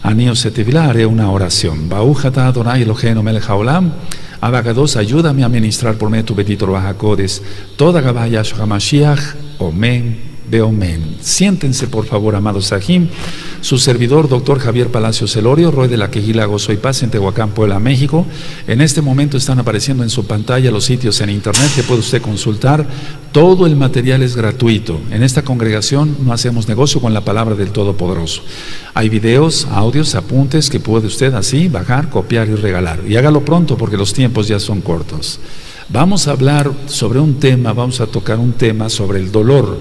Anillo Setevilá, haré una oración. Baújata Adonai Eloheinu melech haolam. Abacados, ayúdame a ministrar por medio de tu bendito Bajacodes toda Gabaya Shohamashiach, Omen, Beomen. Siéntense, por favor, amados Sahim. Su servidor, doctor Javier Palacios Elorio, Roy de la Quejila, Gozo y Paz, en Tehuacán, Puebla, México. En este momento están apareciendo en su pantalla los sitios en internet que puede usted consultar. Todo el material es gratuito. En esta congregación no hacemos negocio con la palabra del Todopoderoso. Hay videos, audios, apuntes que puede usted así bajar, copiar y regalar. Y hágalo pronto porque los tiempos ya son cortos. Vamos a hablar sobre un tema, vamos a tocar un tema sobre el dolor.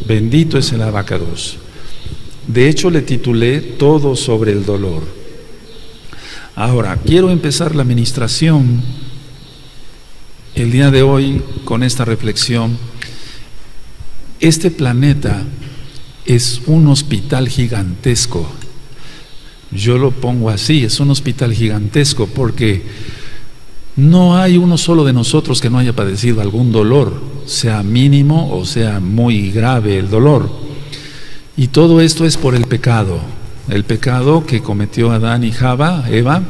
Bendito es el abacados. De hecho, le titulé Todo sobre el dolor. Ahora, quiero empezar la ministración el día de hoy con esta reflexión. Este planeta es un hospital gigantesco. Yo lo pongo así, es un hospital gigantesco porque no hay uno solo de nosotros que no haya padecido algún dolor, sea mínimo o sea muy grave el dolor. Y todo esto es por el pecado que cometió Adán y Eva,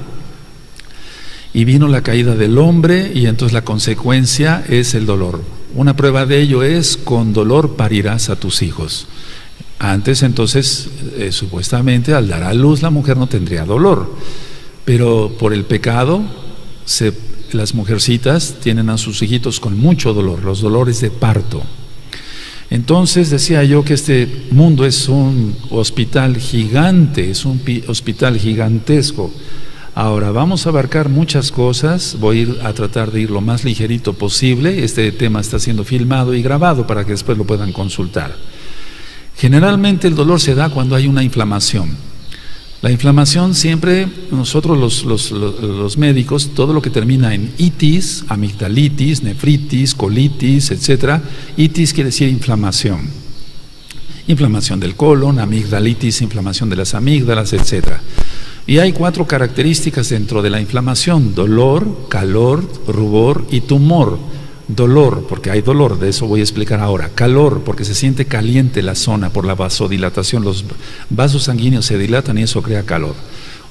y vino la caída del hombre, y entonces la consecuencia es el dolor. Una prueba de ello es: con dolor parirás a tus hijos. Antes entonces, supuestamente al dar a luz la mujer no tendría dolor, pero por el pecado las mujercitas tienen a sus hijitos con mucho dolor, los dolores de parto. Entonces decía yo que este mundo es un hospital gigante, es un hospital gigantesco. Ahora vamos a abarcar muchas cosas, voy a tratar de ir lo más ligerito posible. Este tema está siendo filmado y grabado para que después lo puedan consultar. Generalmente el dolor se da cuando hay una inflamación. La inflamación siempre, nosotros los médicos, todo lo que termina en itis, amigdalitis, nefritis, colitis, etc. Itis quiere decir inflamación. Inflamación del colon, amigdalitis, inflamación de las amígdalas, etc. Y hay 4 características dentro de la inflamación: dolor, calor, rubor y tumor. Dolor, porque hay dolor, de eso voy a explicar ahora. Calor, porque se siente caliente la zona por la vasodilatación, los vasos sanguíneos se dilatan y eso crea calor.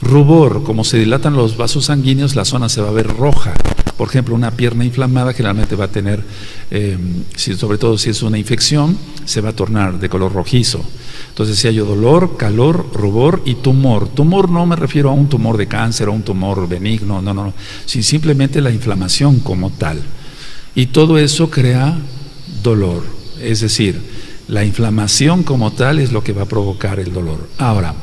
Rubor, como se dilatan los vasos sanguíneos, la zona se va a ver roja. Por ejemplo, una pierna inflamada generalmente va a tener, sobre todo si es una infección, se va a tornar de color rojizo. Entonces, si hay dolor, calor, rubor y tumor. Tumor no me refiero a un tumor de cáncer o un tumor benigno, no, sino simplemente la inflamación como tal. Y todo eso crea dolor, es decir, la inflamación como tal es lo que va a provocar el dolor. Ahora,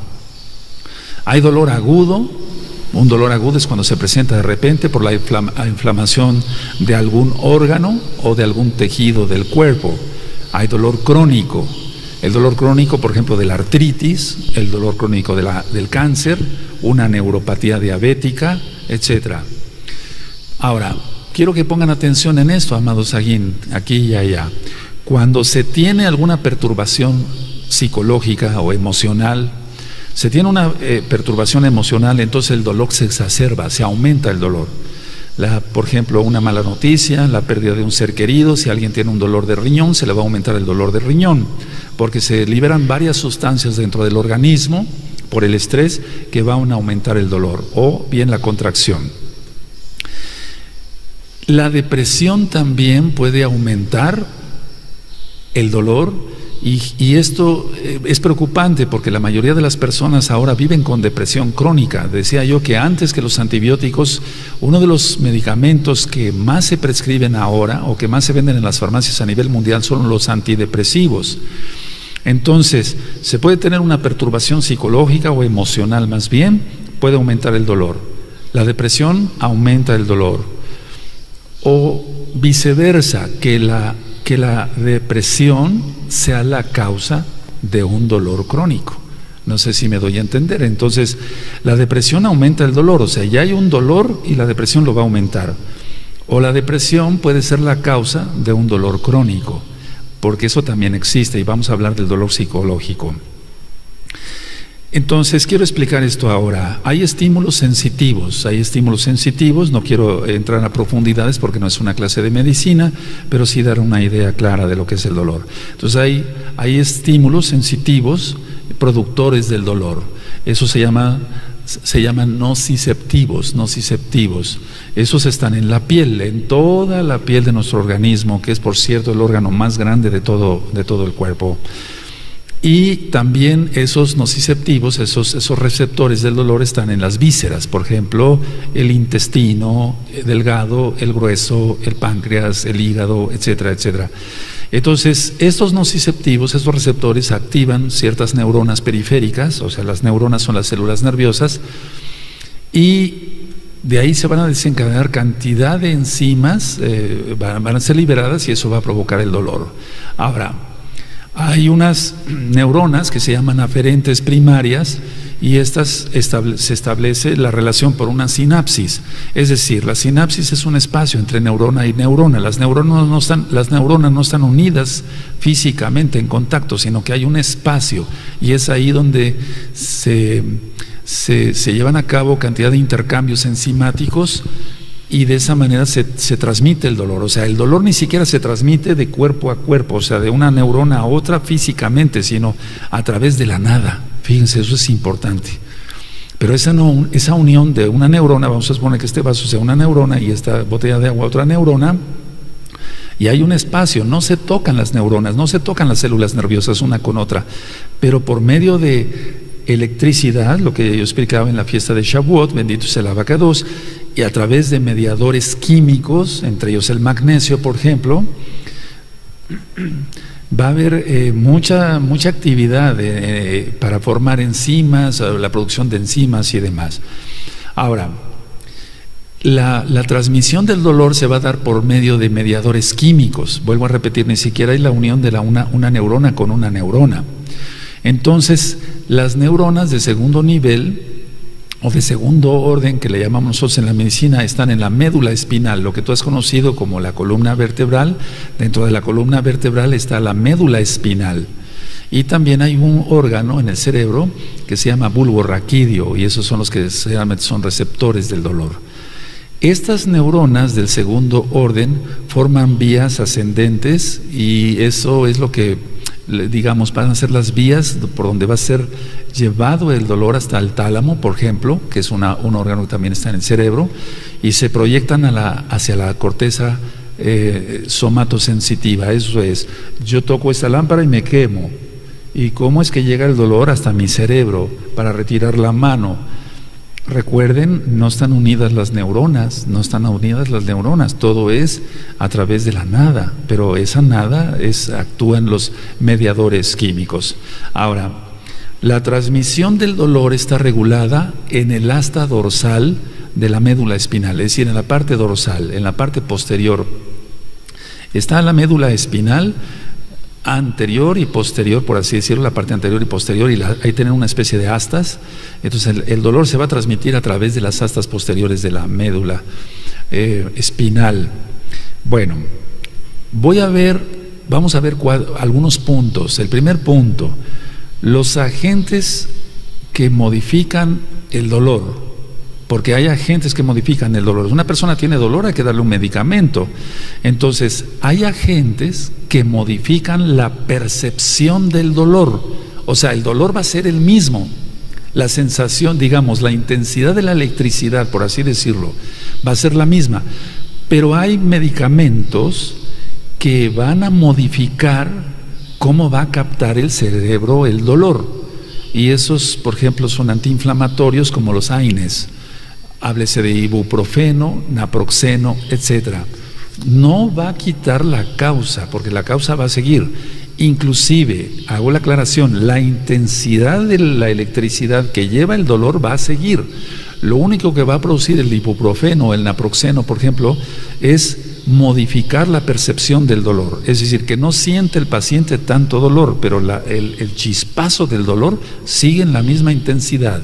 hay dolor agudo. Un dolor agudo es cuando se presenta de repente por la inflamación de algún órgano o de algún tejido del cuerpo. Hay dolor crónico. El dolor crónico, por ejemplo, de la artritis, el dolor crónico del cáncer, una neuropatía diabética, etc. Ahora, quiero que pongan atención en esto, amados Saguín, aquí y allá. Cuando se tiene alguna perturbación psicológica o emocional, se tiene una perturbación emocional, entonces el dolor se exacerba, se aumenta el dolor. Por ejemplo, una mala noticia, la pérdida de un ser querido. Si alguien tiene un dolor de riñón, se le va a aumentar el dolor de riñón, porque se liberan varias sustancias dentro del organismo por el estrés que van a aumentar el dolor, o bien la contracción. La depresión también puede aumentar el dolor, y esto es preocupante porque la mayoría de las personas ahora viven con depresión crónica. Decía yo que antes que los antibióticos, uno de los medicamentos que más se prescriben ahora o que más se venden en las farmacias a nivel mundial son los antidepresivos. Entonces, se puede tener una perturbación psicológica o emocional, más bien, puede aumentar el dolor. La depresión aumenta el dolor. O viceversa, que la depresión sea la causa de un dolor crónico. No sé si me doy a entender. Entonces, la depresión aumenta el dolor, o sea, ya hay un dolor y la depresión lo va a aumentar. O la depresión puede ser la causa de un dolor crónico, porque eso también existe, y vamos a hablar del dolor psicológico. Entonces, quiero explicar esto ahora. Hay estímulos sensitivos, no quiero entrar a profundidades porque no es una clase de medicina, pero sí dar una idea clara de lo que es el dolor. Entonces, hay estímulos sensitivos productores del dolor. Eso se llaman nociceptivos. Esos están en la piel, en toda la piel de nuestro organismo, que es, por cierto, el órgano más grande de todo el cuerpo. Y también esos nociceptivos, esos receptores del dolor están en las vísceras, por ejemplo, el intestino delgado, el grueso, el páncreas, el hígado, etcétera, etcétera. Entonces, estos nociceptivos, estos receptores activan ciertas neuronas periféricas, o sea, las neuronas son las células nerviosas, y de ahí se van a desencadenar cantidad de enzimas, van a ser liberadas y eso va a provocar el dolor. Ahora, hay unas neuronas que se llaman aferentes primarias y estas se establece la relación por una sinapsis. Es decir, la sinapsis es un espacio entre neurona y neurona. Las neuronas no están unidas físicamente en contacto, sino que hay un espacio y es ahí donde se llevan a cabo cantidad de intercambios enzimáticos y de esa manera se transmite el dolor. O sea, el dolor ni siquiera se transmite de cuerpo a cuerpo, o sea, de una neurona a otra físicamente, sino a través de la nada. Fíjense, eso es importante. Pero esa unión de una neurona, vamos a suponer que este vaso sea una neurona y esta botella de agua otra neurona, y hay un espacio, no se tocan las neuronas, no se tocan las células nerviosas una con otra, pero por medio de electricidad, lo que yo explicaba en la fiesta de Shavuot, bendito sea el Abacados, y a través de mediadores químicos, entre ellos el magnesio, por ejemplo, va a haber mucha actividad para formar enzimas, la producción de enzimas y demás. Ahora, la transmisión del dolor se va a dar por medio de mediadores químicos. Vuelvo a repetir, ni siquiera hay la unión de una neurona con una neurona. Entonces, las neuronas de segundo nivel o de segundo orden, que le llamamos nosotros en la medicina, están en la médula espinal, lo que tú has conocido como la columna vertebral. Dentro de la columna vertebral está la médula espinal. Y también hay un órgano en el cerebro que se llama bulbo raquídeo, y esos son los que realmente son receptores del dolor. Estas neuronas del segundo orden forman vías ascendentes y eso es lo que, digamos, van a ser las vías por donde va a ser llevado el dolor hasta el tálamo, por ejemplo, que es un órgano que también está en el cerebro, y se proyectan hacia la corteza somatosensitiva. Eso es, yo toco esta lámpara y me quemo. ¿Y cómo es que llega el dolor hasta mi cerebro para retirar la mano? Recuerden, no están unidas las neuronas, todo es a través de la nada, pero esa nada actúan los mediadores químicos. Ahora, la transmisión del dolor está regulada en el asta dorsal de la médula espinal, es decir, en la parte dorsal, en la parte posterior. Está la médula espinal anterior y posterior, por así decirlo, la parte anterior y posterior, y ahí tienen una especie de astas. Entonces el dolor se va a transmitir a través de las astas posteriores de la médula espinal. Bueno, vamos a ver algunos puntos. El primer punto, los agentes que modifican el dolor, porque hay agentes que modifican el dolor. Una persona tiene dolor, hay que darle un medicamento. Entonces, hay agentes que modifican la percepción del dolor. O sea, el dolor va a ser el mismo. La sensación, digamos, la intensidad de la electricidad, por así decirlo, va a ser la misma. Pero hay medicamentos que van a modificar cómo va a captar el cerebro el dolor. Y esos, por ejemplo, son antiinflamatorios como los AINES. Háblese de ibuprofeno, naproxeno, etcétera. No va a quitar la causa, porque la causa va a seguir. Inclusive, hago la aclaración, la intensidad de la electricidad que lleva el dolor va a seguir. Lo único que va a producir el ibuprofeno o el naproxeno, por ejemplo, es modificar la percepción del dolor. Es decir, que no siente el paciente tanto dolor, pero el chispazo del dolor sigue en la misma intensidad.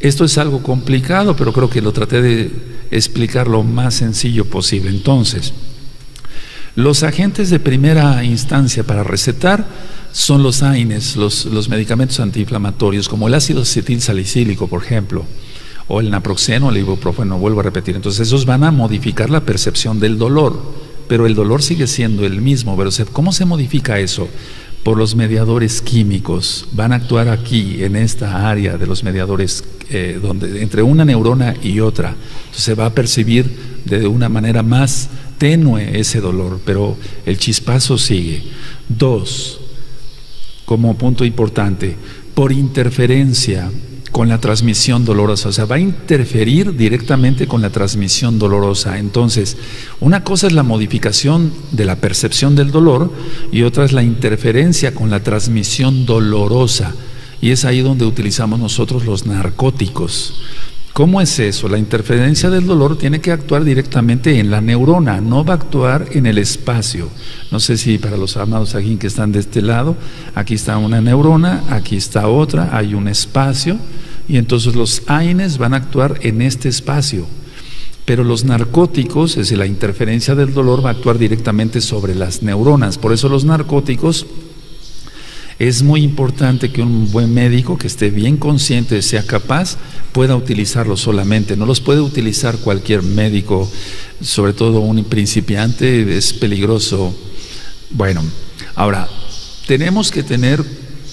Esto es algo complicado, pero creo que lo traté de explicar lo más sencillo posible. Entonces, los agentes de primera instancia para recetar son los AINES, los medicamentos antiinflamatorios, como el ácido acetilsalicílico, por ejemplo, o el naproxeno, el ibuprofeno, vuelvo a repetir. Entonces, esos van a modificar la percepción del dolor, pero el dolor sigue siendo el mismo. Pero ¿cómo se modifica eso? por los mediadores químicos. Van a actuar aquí, en esta área de los mediadores, donde entre una neurona y otra. Entonces se va a percibir de una manera más tenue ese dolor, pero el chispazo sigue. 2, como punto importante, por interferencia con la transmisión dolorosa, o sea, va a interferir directamente con la transmisión dolorosa. Entonces, una cosa es la modificación de la percepción del dolor y otra es la interferencia con la transmisión dolorosa, y es ahí donde utilizamos nosotros los narcóticos. ¿Cómo es eso? La interferencia del dolor tiene que actuar directamente en la neurona, no va a actuar en el espacio. No sé si para los amados aquí que están de este lado, aquí está una neurona, aquí está otra, hay un espacio, y entonces los AINES van a actuar en este espacio. Pero los narcóticos, es decir, la interferencia del dolor va a actuar directamente sobre las neuronas. Por eso los narcóticos, es muy importante que un buen médico que esté bien consciente, sea capaz, pueda utilizarlos solamente. No los puede utilizar cualquier médico, sobre todo un principiante, es peligroso. Bueno, ahora, tenemos que tener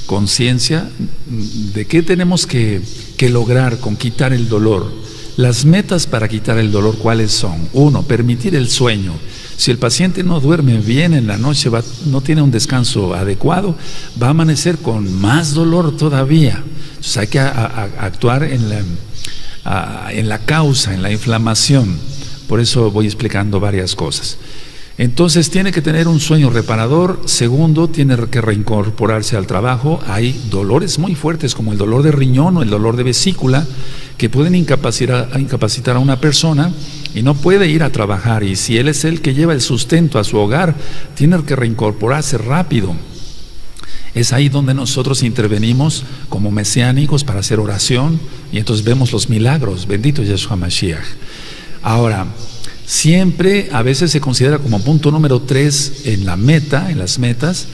conciencia de qué tenemos que lograr con quitar el dolor. Las metas para quitar el dolor, ¿cuáles son? 1, permitir el sueño. Si el paciente no duerme bien en la noche, no tiene un descanso adecuado, va a amanecer con más dolor todavía. Entonces hay que actuar en la causa, en la inflamación. Por eso voy explicando varias cosas. Entonces tiene que tener un sueño reparador. 2, tiene que reincorporarse al trabajo. Hay dolores muy fuertes como el dolor de riñón o el dolor de vesícula que pueden incapacitar a una persona y no puede ir a trabajar, y si él es el que lleva el sustento a su hogar, tiene que reincorporarse rápido. Es ahí donde nosotros intervenimos como mesiánicos para hacer oración, y entonces vemos los milagros. Bendito Yeshua Mashiach. Ahora, siempre a veces se considera como punto número 3 en las metas,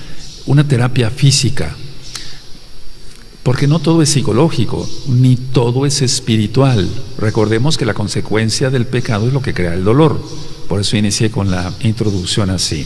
una terapia física. Porque no todo es psicológico, ni todo es espiritual. Recordemos que la consecuencia del pecado es lo que crea el dolor. Por eso inicié con la introducción así.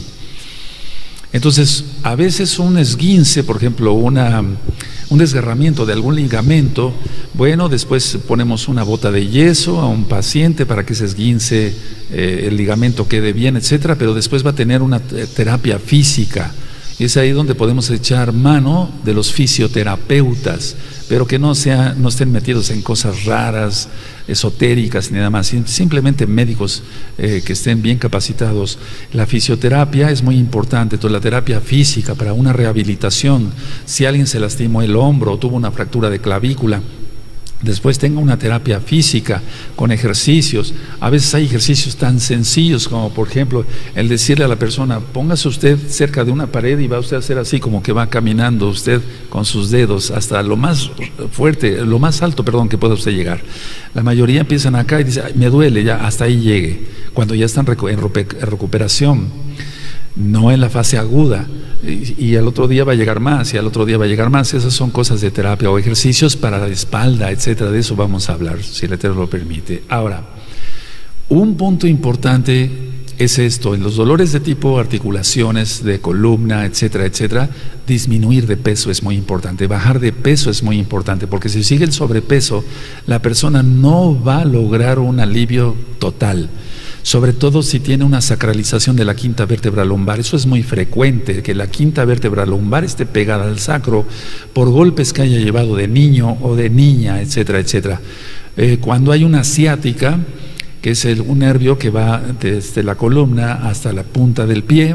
Entonces, a veces un esguince, por ejemplo, un desgarramiento de algún ligamento, bueno, después ponemos una bota de yeso a un paciente para que ese esguince, el ligamento quede bien, etcétera, pero después va a tener una terapia física. Y es ahí donde podemos echar mano de los fisioterapeutas, pero que no estén metidos en cosas raras, esotéricas ni nada más, simplemente médicos que estén bien capacitados. La fisioterapia es muy importante, toda la terapia física para una rehabilitación. Si alguien se lastimó el hombro o tuvo una fractura de clavícula, después tenga una terapia física con ejercicios. A veces hay ejercicios tan sencillos como, por ejemplo, el decirle a la persona: póngase usted cerca de una pared y va usted a hacer así, como que va caminando usted con sus dedos hasta lo más fuerte, lo más alto, que pueda usted llegar. La mayoría empiezan acá y dicen: me duele, ya hasta ahí llegue, cuando ya están en recuperación, no en la fase aguda. Y al otro día va a llegar más, y al otro día va a llegar más. Esas son cosas de terapia, o ejercicios para la espalda, etcétera. De eso vamos a hablar, si el Eterno lo permite. Ahora, un punto importante es esto: en los dolores de tipo articulaciones, de columna, etcétera, etcétera, disminuir de peso es muy importante, bajar de peso es muy importante, porque si sigue el sobrepeso, la persona no va a lograr un alivio total. Sobre todo si tiene una sacralización de la quinta vértebra lumbar. Eso es muy frecuente, que la quinta vértebra lumbar esté pegada al sacro por golpes que haya llevado de niño o de niña, etcétera, etcétera. Cuando hay una ciática, que es un nervio que va desde la columna hasta la punta del pie,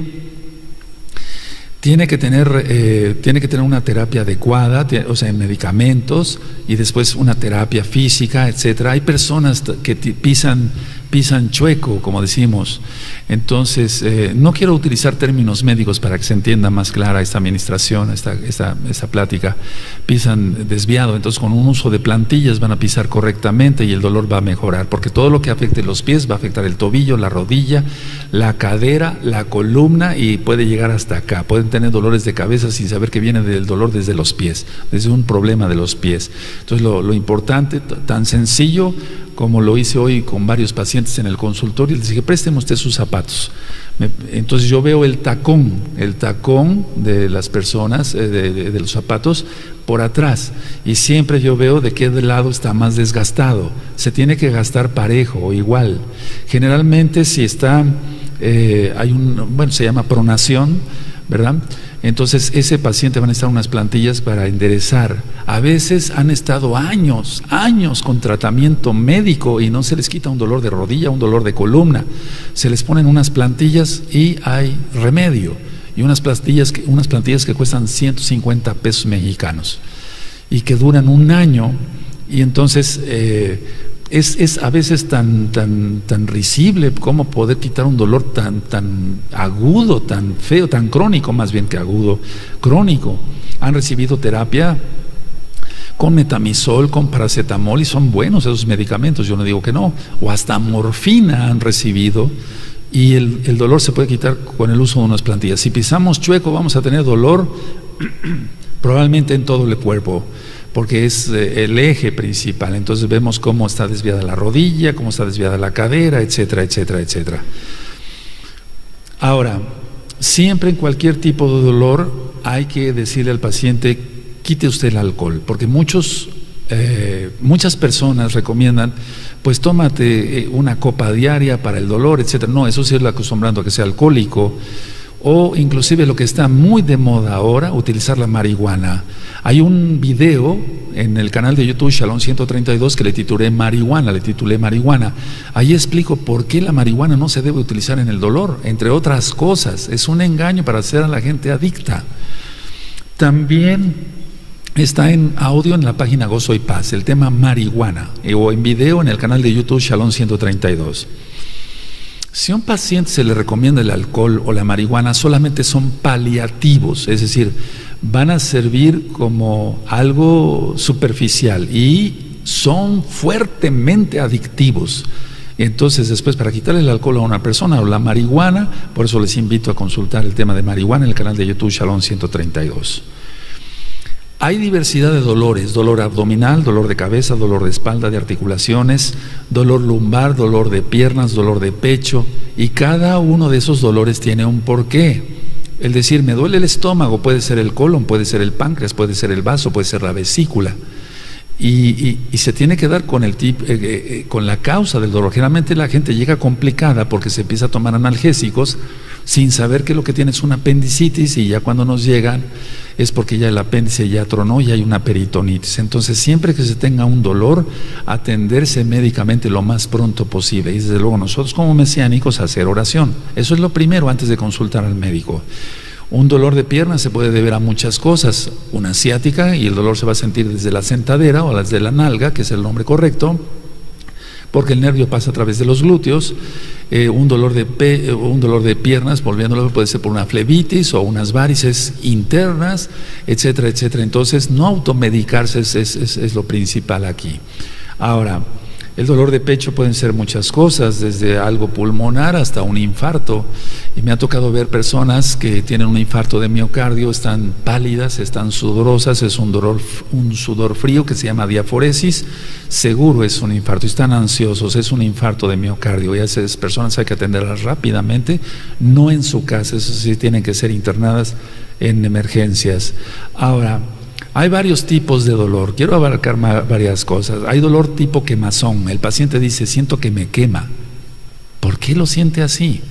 tiene que tener una terapia adecuada, o sea, en medicamentos, y después una terapia física, etcétera. Hay personas que pisan chueco, como decimos. Entonces, no quiero utilizar términos médicos para que se entienda más clara esta administración, esta plática. Pisan desviado, entonces con un uso de plantillas van a pisar correctamente y el dolor va a mejorar, porque todo lo que afecte los pies va a afectar el tobillo, la rodilla, la cadera, la columna, y puede llegar hasta acá. Pueden tener dolores de cabeza sin saber que viene del dolor desde los pies, desde un problema de los pies. Entonces lo importante, tan sencillo como lo hice hoy con varios pacientes, pacientes en el consultorio y les dije, présteme usted sus zapatos. Entonces yo veo el tacón de las personas, de los zapatos, por atrás, y siempre yo veo de qué lado está más desgastado. Se tiene que gastar parejo o igual. Generalmente si está, se llama pronación, ¿verdad? Entonces ese paciente va a necesitar unas plantillas para enderezar. A veces han estado años con tratamiento médico y no se les quita un dolor de rodilla, un dolor de columna. Se les ponen unas plantillas y hay remedio. Y unas plantillas que cuestan 150 pesos mexicanos y que duran un año. Y entonces es a veces tan risible como poder quitar un dolor tan agudo, tan feo, tan crónico, más bien que agudo, crónico. Han recibido terapia con metamizol, con paracetamol, y son buenos esos medicamentos, yo no digo que no, o hasta morfina han recibido, y el dolor se puede quitar con el uso de unas plantillas. Si pisamos chueco vamos a tener dolor probablemente en todo el cuerpo, porque es el eje principal. Entonces vemos cómo está desviada la rodilla, cómo está desviada la cadera, etcétera, etcétera, etcétera. Ahora, siempre en cualquier tipo de dolor hay que decirle al paciente, quite usted el alcohol, porque muchas personas recomiendan, pues tómate una copa diaria para el dolor, etcétera. No, eso sí es acostumbrando a que sea alcohólico. O inclusive lo que está muy de moda ahora, utilizar la marihuana. Hay un video en el canal de YouTube Shalom 132 que le titulé marihuana. Ahí explico por qué la marihuana no se debe utilizar en el dolor, entre otras cosas. Es un engaño para hacer a la gente adicta. También está en audio en la página Gozo y Paz, el tema marihuana, o en video en el canal de YouTube Shalom 132. Si a un paciente se le recomienda el alcohol o la marihuana, solamente son paliativos, es decir, van a servir como algo superficial y son fuertemente adictivos. Entonces después, para quitarle el alcohol a una persona o la marihuana, por eso les invito a consultar el tema de marihuana en el canal de YouTube Shalom 132. Hay diversidad de dolores, dolor abdominal, dolor de cabeza, dolor de espalda, de articulaciones, dolor lumbar, dolor de piernas, dolor de pecho, y cada uno de esos dolores tiene un porqué. El decir, me duele el estómago, puede ser el colon, puede ser el páncreas, puede ser el vaso, puede ser la vesícula. Y se tiene que dar con la causa del dolor. Generalmente la gente llega complicada porque se empieza a tomar analgésicos sin saber que lo que tiene es una apendicitis, y ya cuando nos llegan es porque ya el apéndice ya tronó y hay una peritonitis. Entonces siempre que se tenga un dolor, atenderse médicamente lo más pronto posible, y desde luego nosotros como mesiánicos hacer oración. Eso es lo primero antes de consultar al médico. Un dolor de pierna se puede deber a muchas cosas, una ciática, y el dolor se va a sentir desde la sentadera o desde la nalga, que es el nombre correcto, porque el nervio pasa a través de los glúteos. Un dolor de piernas, volviéndolo, puede ser por una flebitis o unas varices internas, etcétera, etcétera. Entonces no automedicarse es lo principal aquí. Ahora, el dolor de pecho pueden ser muchas cosas, desde algo pulmonar hasta un infarto. Y me ha tocado ver personas que tienen un infarto de miocardio, están pálidas, están sudorosas, es un sudor frío que se llama diaforesis, seguro es un infarto, y están ansiosos, es un infarto de miocardio, y a esas personas hay que atenderlas rápidamente, no en su casa, eso sí, tienen que ser internadas en emergencias. Ahora, hay varios tipos de dolor, quiero abarcar varias cosas. Hay dolor tipo quemazón, el paciente dice, siento que me quema. ¿Por qué lo siente así?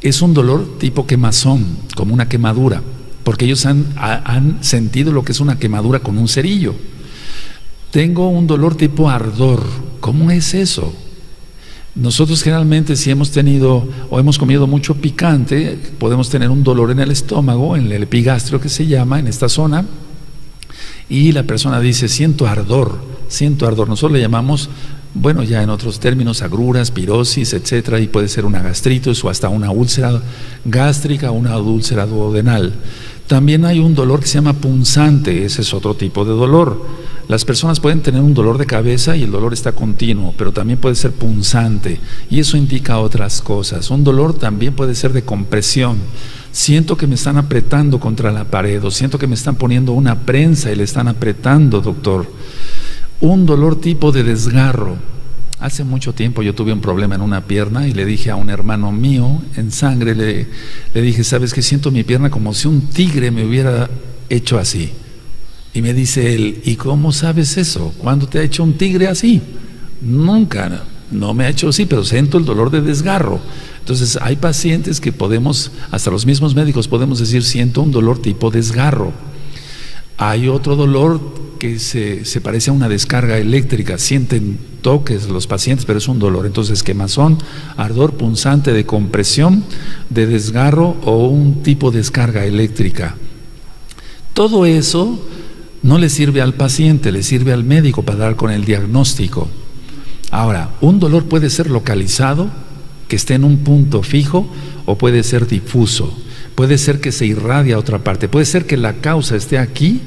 Es un dolor tipo quemazón, como una quemadura, porque ellos han sentido lo que es una quemadura con un cerillo. Tengo un dolor tipo ardor, ¿cómo es eso? Nosotros generalmente, si hemos tenido o hemos comido mucho picante, podemos tener un dolor en el estómago, en el epigastrio que se llama, en esta zona, y la persona dice, siento ardor. Nosotros le llamamos, bueno, ya en otros términos, agruras, pirosis, etcétera, y puede ser una gastritis o hasta una úlcera gástrica o una úlcera duodenal. También hay un dolor que se llama punzante, ese es otro tipo de dolor. Las personas pueden tener un dolor de cabeza y el dolor está continuo, pero también puede ser punzante, y eso indica otras cosas. Un dolor también puede ser de compresión. Siento que me están apretando contra la pared, o siento que me están poniendo una prensa y le están apretando, doctor. Un dolor tipo de desgarro. Hace mucho tiempo yo tuve un problema en una pierna y le dije a un hermano mío en sangre, le dije, ¿sabes qué? Siento mi pierna como si un tigre me hubiera hecho así. Y me dice él, ¿y cómo sabes eso? ¿Cuándo te ha hecho un tigre así? Nunca, no me ha hecho así, pero siento el dolor de desgarro. Entonces hay pacientes que podemos, hasta los mismos médicos podemos decir, siento un dolor tipo desgarro. Hay otro dolor que se parece a una descarga eléctrica, sienten toques los pacientes, pero es un dolor. Entonces, quemazón, ardor punzante de compresión, de desgarro o un tipo de descarga eléctrica. Todo eso no le sirve al paciente, le sirve al médico para dar con el diagnóstico. Ahora, un dolor puede ser localizado, que esté en un punto fijo, o puede ser difuso. Puede ser que se irradie a otra parte, puede ser que la causa esté aquí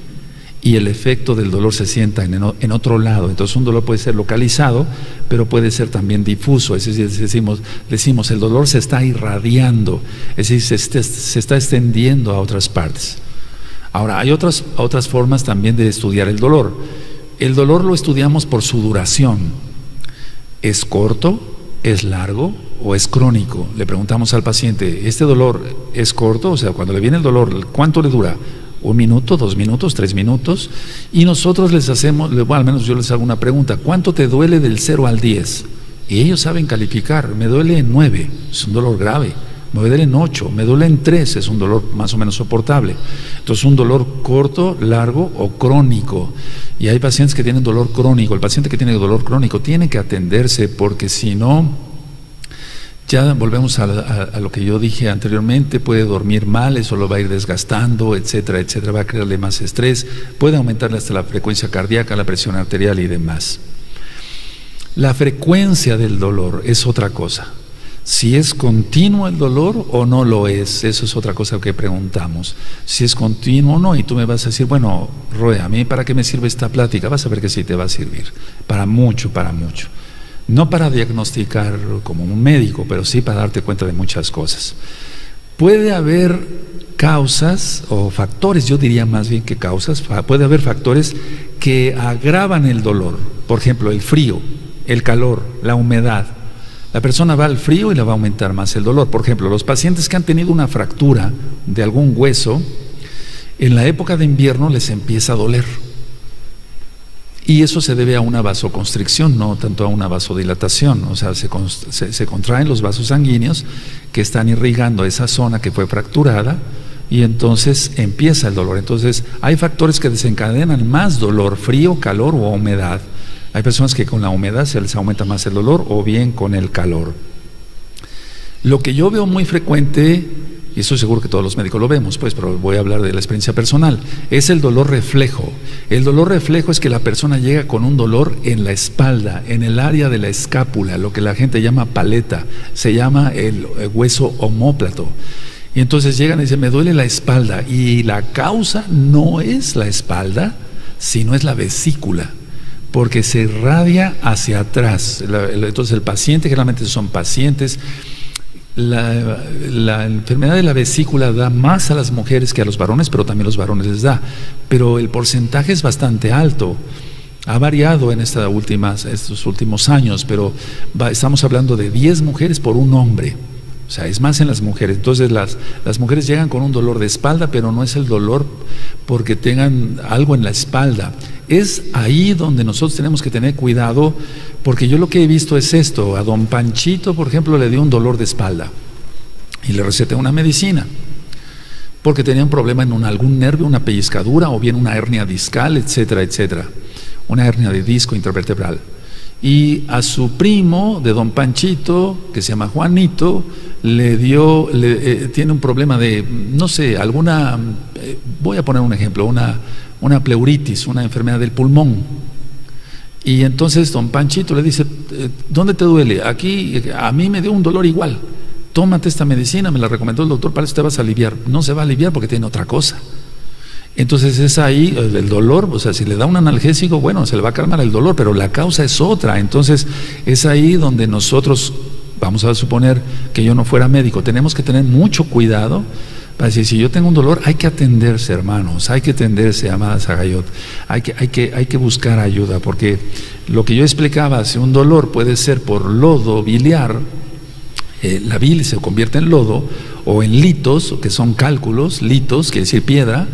y el efecto del dolor se sienta en otro lado. Entonces un dolor puede ser localizado, pero puede ser también difuso. Es decir, decimos el dolor se está irradiando, es decir, se está extendiendo a otras partes. Ahora, hay otras formas también de estudiar el dolor. El dolor lo estudiamos por su duración. ¿Es corto, es largo o es crónico? Le preguntamos al paciente, ¿este dolor es corto? O sea, cuando le viene el dolor, ¿cuánto le dura? 1 minuto, 2 minutos, 3 minutos, y nosotros les hacemos, bueno, al menos yo les hago una pregunta, ¿cuánto te duele del 0 al 10? Y ellos saben calificar, me duele en 9, es un dolor grave, me duele en 8, me duele en 3, es un dolor más o menos soportable. Entonces un dolor corto, largo o crónico, y hay pacientes que tienen dolor crónico. El paciente que tiene dolor crónico tiene que atenderse, porque si no, ya volvemos a lo que yo dije anteriormente, puede dormir mal, eso lo va a ir desgastando, etcétera, etcétera, va a crearle más estrés, puede aumentarle hasta la frecuencia cardíaca, la presión arterial y demás. La frecuencia del dolor es otra cosa. Si es continuo el dolor o no lo es, eso es otra cosa que preguntamos. Si es continuo o no, y tú me vas a decir, bueno, Roe, ¿a mí para qué me sirve esta plática? Vas a ver que sí te va a servir, para mucho, para mucho. No para diagnosticar como un médico, pero sí para darte cuenta de muchas cosas. Puede haber causas o factores, yo diría más bien que causas, puede haber factores que agravan el dolor. Por ejemplo, el frío, el calor, la humedad. La persona va al frío y le va a aumentar más el dolor. Por ejemplo, los pacientes que han tenido una fractura de algún hueso, en la época de invierno les empieza a doler. Y eso se debe a una vasoconstricción, no tanto a una vasodilatación. O sea, se contraen los vasos sanguíneos que están irrigando esa zona que fue fracturada, y entonces empieza el dolor. Entonces hay factores que desencadenan más dolor, frío, calor o humedad. Hay personas que con la humedad se les aumenta más el dolor, o bien con el calor. Lo que yo veo muy frecuente, y eso seguro que todos los médicos lo vemos, pues, pero voy a hablar de la experiencia personal, es el dolor reflejo. El dolor reflejo es que la persona llega con un dolor en la espalda, en el área de la escápula, lo que la gente llama paleta, se llama el hueso omóplato. Y entonces llegan y dicen, me duele la espalda, y la causa no es la espalda, sino es la vesícula, porque se irradia hacia atrás. Entonces el paciente, generalmente son pacientes, la enfermedad de la vesícula da más a las mujeres que a los varones, pero también a los varones les da, pero el porcentaje es bastante alto. Ha variado en estos últimos años, pero estamos hablando de 10 mujeres por un hombre. O sea, es más en las mujeres. Entonces las mujeres llegan con un dolor de espalda, pero no es el dolor porque tengan algo en la espalda. Es ahí donde nosotros tenemos que tener cuidado, porque yo lo que he visto es esto. A don Panchito, por ejemplo, le dio un dolor de espalda y le receté una medicina porque tenía un problema en algún nervio, una pellizcadura o bien una hernia discal, etcétera, etcétera, una hernia de disco intervertebral. Y a su primo de don Panchito, que se llama Juanito, tiene un problema de, no sé, voy a poner un ejemplo, una pleuritis, una enfermedad del pulmón. Y entonces don Panchito le dice, ¿dónde te duele? Aquí, a mí me dio un dolor igual. Tómate esta medicina, me la recomendó el doctor, para eso te vas a aliviar. No se va a aliviar porque tiene otra cosa. Entonces es ahí el dolor, o sea, si le da un analgésico, bueno, se le va a calmar el dolor, pero la causa es otra. Entonces es ahí donde nosotros, vamos a suponer que yo no fuera médico, tenemos que tener mucho cuidado para decir, si yo tengo un dolor, hay que atenderse, hermanos, hay que atenderse, amada Sagayot, hay que buscar ayuda, porque Lo que yo explicaba, si un dolor puede ser por lodo biliar, la bilis se convierte en lodo, o en litos, que son cálculos, litos, quiere decir piedra,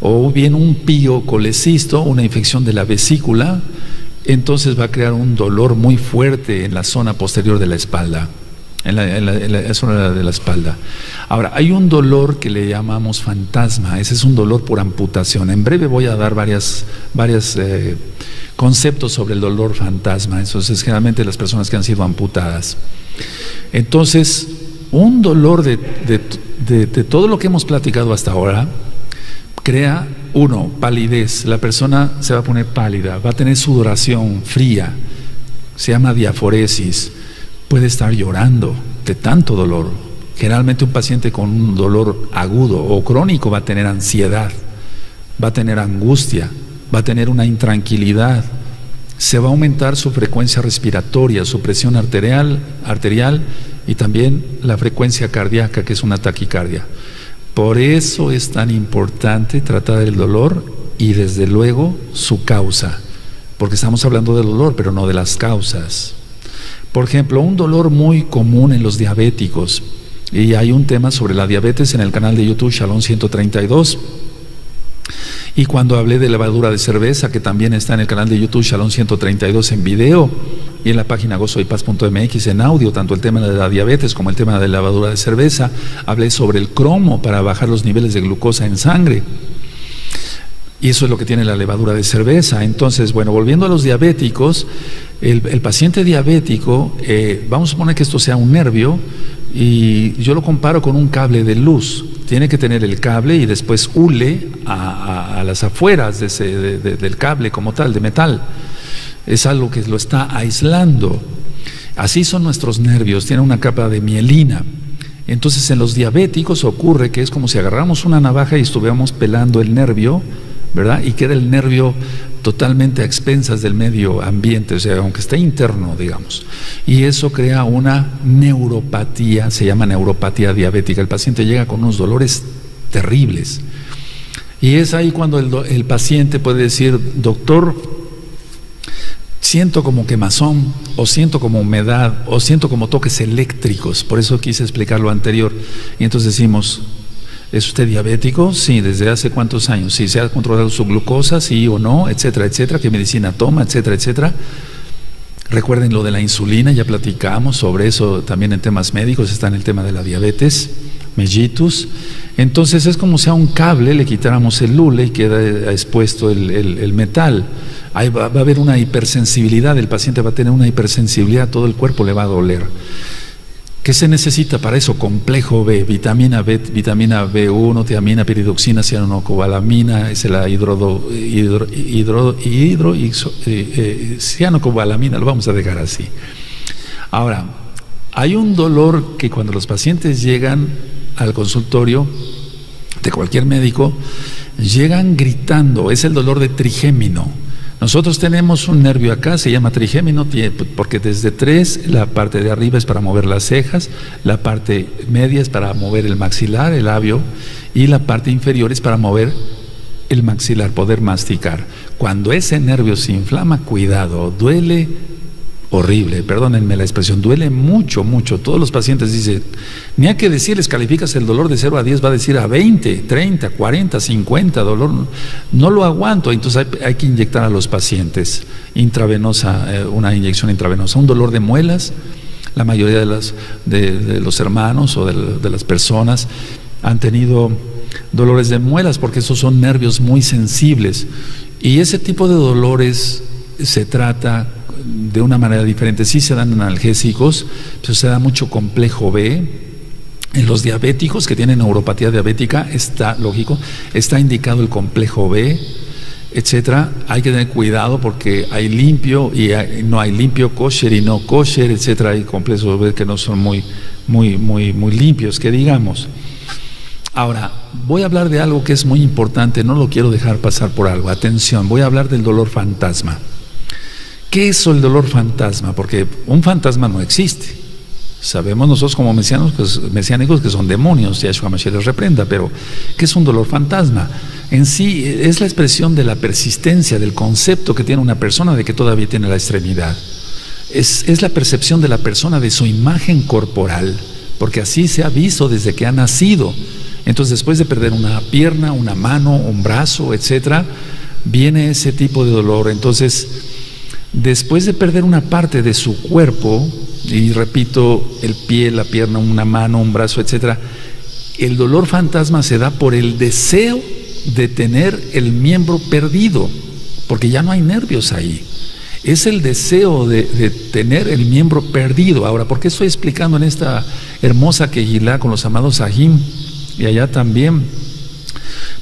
o bien un piocolecisto, una infección de la vesícula, entonces va a crear un dolor muy fuerte en la zona posterior de la espalda, en la zona de la espalda. Ahora, hay un dolor que le llamamos fantasma, ese es un dolor por amputación. En breve voy a dar varios conceptos sobre el dolor fantasma, eso es generalmente las personas que han sido amputadas. Entonces, un dolor de todo lo que hemos platicado hasta ahora, crea, uno, palidez, la persona se va a poner pálida, va a tener sudoración fría, se llama diaforesis, puede estar llorando de tanto dolor. Generalmente un paciente con un dolor agudo o crónico va a tener ansiedad, va a tener angustia, va a tener una intranquilidad, se va a aumentar su frecuencia respiratoria, su presión arterial y también la frecuencia cardíaca, que es una taquicardia. Por eso es tan importante tratar el dolor y desde luego su causa, porque estamos hablando del dolor, pero no de las causas. Por ejemplo, un dolor muy común en los diabéticos, y hay un tema sobre la diabetes en el canal de YouTube Shalom 132, y cuando hablé de levadura de cerveza, que también está en el canal de YouTube Shalom 132 en video, y en la página gozoypaz.mx en audio, tanto el tema de la diabetes como el tema de la levadura de cerveza, hablé sobre el cromo para bajar los niveles de glucosa en sangre. Y eso es lo que tiene la levadura de cerveza. Entonces, bueno, volviendo a los diabéticos, el paciente diabético, vamos a suponer que esto sea un nervio, y yo lo comparo con un cable de luz. Tiene que tener el cable y después hule a las afueras del cable como tal, de metal. Es algo que lo está aislando. Así son nuestros nervios, tienen una capa de mielina. Entonces en los diabéticos ocurre que es como si agarramos una navaja y estuviéramos pelando el nervio, ¿verdad? Y queda el nervio totalmente a expensas del medio ambiente, o sea, aunque esté interno, digamos. Y eso crea una neuropatía, se llama neuropatía diabética. El paciente llega con unos dolores terribles. Y es ahí cuando el paciente puede decir: doctor, siento como quemazón, o siento como humedad, o siento como toques eléctricos. Por eso quise explicar lo anterior. Y entonces decimos: ¿es usted diabético? Sí. ¿Desde hace cuántos años? Sí. ¿Se ha controlado su glucosa? Sí o no, etcétera, etcétera. ¿Qué medicina toma? Etcétera, etcétera. Recuerden lo de la insulina, ya platicamos sobre eso también en temas médicos, está en el tema de la diabetes mellitus. Entonces es como si a un cable le quitáramos el hule y queda expuesto el metal. Ahí va a haber una hipersensibilidad, el paciente va a tener una hipersensibilidad, todo el cuerpo le va a doler. ¿Qué se necesita para eso? Complejo B, vitamina B1, tiamina, piridoxina, cianocobalamina, es la cianocobalamina, lo vamos a dejar así. Ahora, hay un dolor que cuando los pacientes llegan al consultorio de cualquier médico, llegan gritando, es el dolor de trigémino. Nosotros tenemos un nervio acá, se llama trigémino, porque desde 3, la parte de arriba es para mover las cejas, la parte media es para mover el maxilar, el labio, y la parte inferior es para mover el maxilar, poder masticar. Cuando ese nervio se inflama, cuidado, duele horrible, perdónenme la expresión, duele mucho, mucho. Todos los pacientes dicen, ni hay que decirles, calificas el dolor de 0 a 10, va a decir a 20, 30, 40, 50, dolor, no lo aguanto. Entonces hay que inyectar a los pacientes intravenosa, una inyección intravenosa. Un dolor de muelas, la mayoría de los hermanos o de las personas han tenido dolores de muelas porque esos son nervios muy sensibles, y ese tipo de dolores se trata de una manera diferente. Sí se dan analgésicos, pero se da mucho complejo B. En los diabéticos que tienen neuropatía diabética, está lógico, está indicado el complejo B, etcétera. Hay que tener cuidado porque hay limpio y no hay limpio, kosher y no kosher, etcétera. Hay complejos B que no son muy limpios, que digamos. Ahora, voy a hablar de algo que es muy importante, no lo quiero dejar pasar por algo. Atención, voy a hablar del dolor fantasma. ¿Qué es el dolor fantasma? Porque un fantasma no existe. Sabemos nosotros como mesiánicos que son demonios, Yahshua Mashiach les reprenda, pero ¿qué es un dolor fantasma? En sí es la expresión de la persistencia, del concepto que tiene una persona de que todavía tiene la extremidad. Es la percepción de la persona de su imagen corporal, porque así se ha visto desde que ha nacido. Entonces, después de perder una pierna, una mano, un brazo, etcétera, viene ese tipo de dolor. Entonces, después de perder una parte de su cuerpo, y repito, el pie, la pierna, una mano, un brazo, etcétera, el dolor fantasma se da por el deseo de tener el miembro perdido, porque ya no hay nervios ahí. Es el deseo de tener el miembro perdido. Ahora, ¿por qué estoy explicando en esta hermosa Kehilá con los amados Sahim y allá también?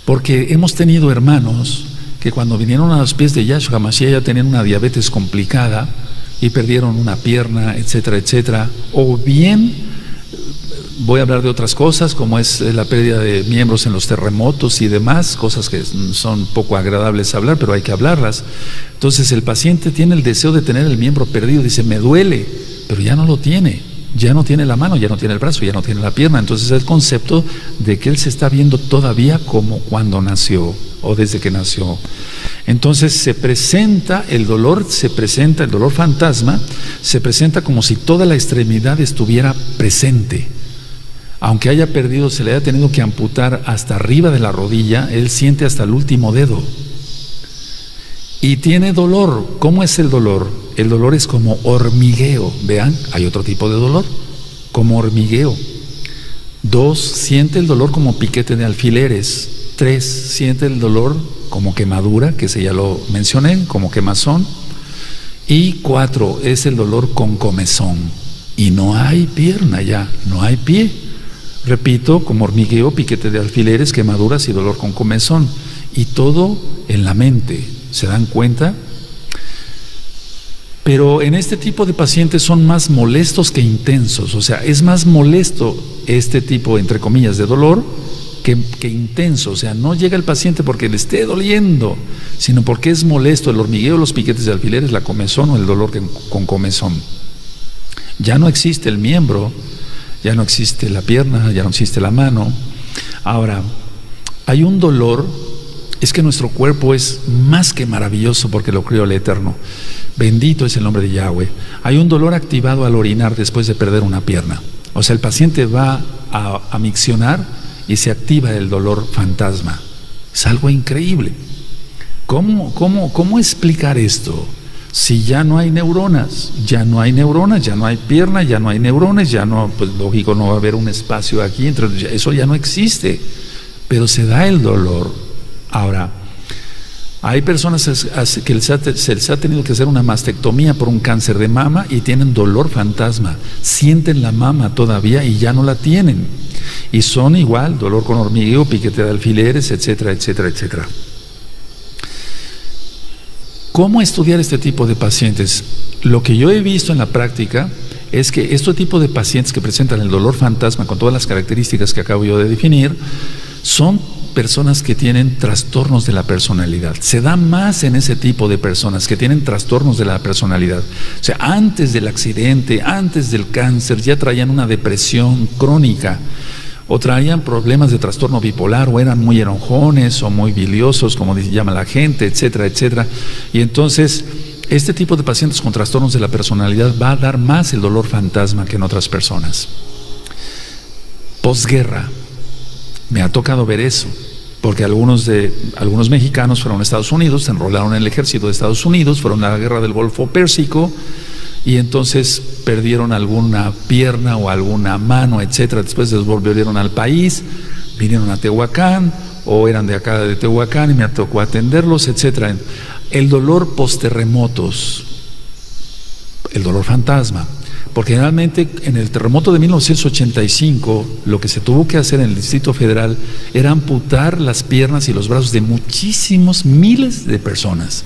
Porque hemos tenido hermanos que cuando vinieron a los pies de Yahshua Mashiach ya tenían una diabetes complicada y perdieron una pierna, etcétera, etcétera. O bien, voy a hablar de otras cosas, como es la pérdida de miembros en los terremotos y demás, cosas que son poco agradables hablar, pero hay que hablarlas. Entonces el paciente tiene el deseo de tener el miembro perdido, dice, me duele, pero ya no lo tiene, ya no tiene la mano, ya no tiene el brazo, ya no tiene la pierna. Entonces el concepto de que él se está viendo todavía como cuando nació o desde que nació. Entonces se presenta el dolor fantasma, se presenta como si toda la extremidad estuviera presente. Aunque haya perdido, se le haya tenido que amputar hasta arriba de la rodilla, él siente hasta el último dedo. Y tiene dolor. ¿Cómo es el dolor? El dolor es como hormigueo. Vean, hay otro tipo de dolor, como hormigueo. 2, siente el dolor como piquete de alfileres. 3, siente el dolor como quemadura, que ese ya lo mencioné, como quemazón. Y 4, es el dolor con comezón. Y no hay pierna ya, no hay pie. Repito, como hormigueo, piquete de alfileres, quemaduras y dolor con comezón. Y todo en la mente, ¿se dan cuenta? Pero en este tipo de pacientes son más molestos que intensos. O sea, es más molesto este tipo, entre comillas, de dolor que intenso. O sea, no llega el paciente porque le esté doliendo, sino porque es molesto el hormigueo, los piquetes de alfileres, la comezón o el dolor con comezón. Ya no existe el miembro, ya no existe la pierna, ya no existe la mano. Ahora, hay un dolor, es que nuestro cuerpo es más que maravilloso porque lo creó el Eterno. Bendito es el nombre de Yahweh. Hay un dolor activado al orinar después de perder una pierna. O sea, el paciente va a miccionar y se activa el dolor fantasma. Es algo increíble. ¿Cómo explicar esto? Si ya no hay neuronas, ya no hay pierna, ya no hay neurones, ya no, pues lógico, no va a haber un espacio aquí, eso ya no existe, pero se da el dolor. Ahora, hay personas que se les ha tenido que hacer una mastectomía por un cáncer de mama y tienen dolor fantasma, sienten la mama todavía y ya no la tienen, y son igual, dolor con hormigueo, piquete de alfileres, etcétera, etcétera, etcétera. ¿Cómo estudiar este tipo de pacientes? Lo que yo he visto en la práctica es que este tipo de pacientes que presentan el dolor fantasma con todas las características que acabo yo de definir, son personas que tienen trastornos de la personalidad. Se da más en ese tipo de personas que tienen trastornos de la personalidad. O sea, antes del accidente, antes del cáncer, ya traían una depresión crónica, o traían problemas de trastorno bipolar, o eran muy enojones, o muy biliosos, como llama la gente, etcétera, etcétera. Y entonces, este tipo de pacientes con trastornos de la personalidad va a dar más el dolor fantasma que en otras personas. Posguerra, me ha tocado ver eso, porque algunos mexicanos fueron a Estados Unidos, se enrolaron en el ejército de Estados Unidos, fueron a la guerra del Golfo Pérsico, y entonces perdieron alguna pierna o alguna mano, etcétera. Después les volvieron al país, vinieron a Tehuacán, o eran de acá de Tehuacán y me tocó atenderlos, etcétera. El dolor post-terremotos, el dolor fantasma, porque generalmente en el terremoto de 1985 lo que se tuvo que hacer en el Distrito Federal era amputar las piernas y los brazos de muchísimos miles de personas,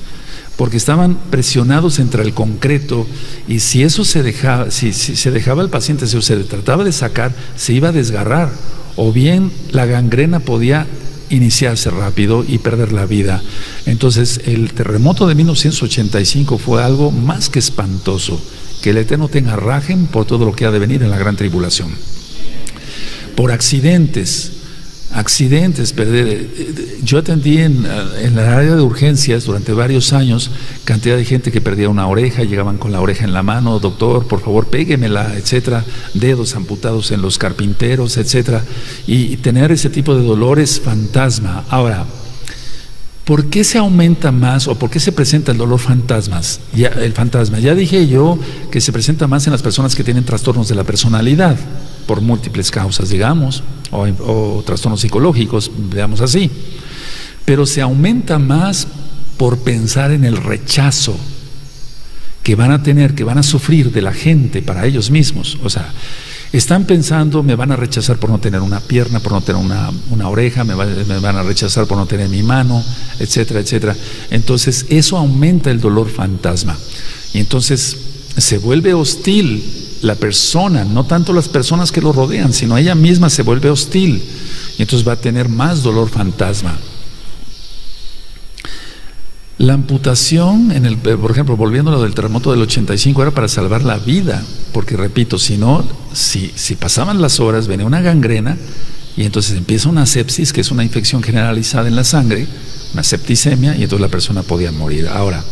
porque estaban presionados entre el concreto, y si eso se dejaba, si se dejaba al paciente, si se trataba de sacar, se iba a desgarrar, o bien la gangrena podía iniciarse rápido y perder la vida. Entonces el terremoto de 1985 fue algo más que espantoso, Que el Eterno tenga rajem por todo lo que ha de venir en la gran tribulación. Por accidentes, yo atendí en la área de urgencias durante varios años, cantidad de gente que perdía una oreja, llegaban con la oreja en la mano, doctor, por favor, péguemela, etcétera, dedos amputados en los carpinteros, etcétera, y tener ese tipo de dolores fantasma. Ahora, ¿por qué se aumenta más o por qué se presenta el dolor el fantasma? Ya dije yo que se presenta más en las personas que tienen trastornos de la personalidad, por múltiples causas, digamos, o trastornos psicológicos, veamos así. Pero se aumenta más por pensar en el rechazo que van a tener, que van a sufrir de la gente para ellos mismos. O sea, están pensando, me van a rechazar por no tener una pierna, por no tener una oreja, me van a rechazar por no tener mi mano, etcétera, etcétera. Entonces eso aumenta el dolor fantasma. Y entonces se vuelve hostil la persona, no tanto las personas que lo rodean, sino ella misma se vuelve hostil. Y entonces va a tener más dolor fantasma. La amputación, por ejemplo, volviendo a lo del terremoto del 85, era para salvar la vida, porque repito, si pasaban las horas, venía una gangrena y entonces empieza una sepsis, que es una infección generalizada en la sangre, una septicemia, y entonces la persona podía morir. Ahora,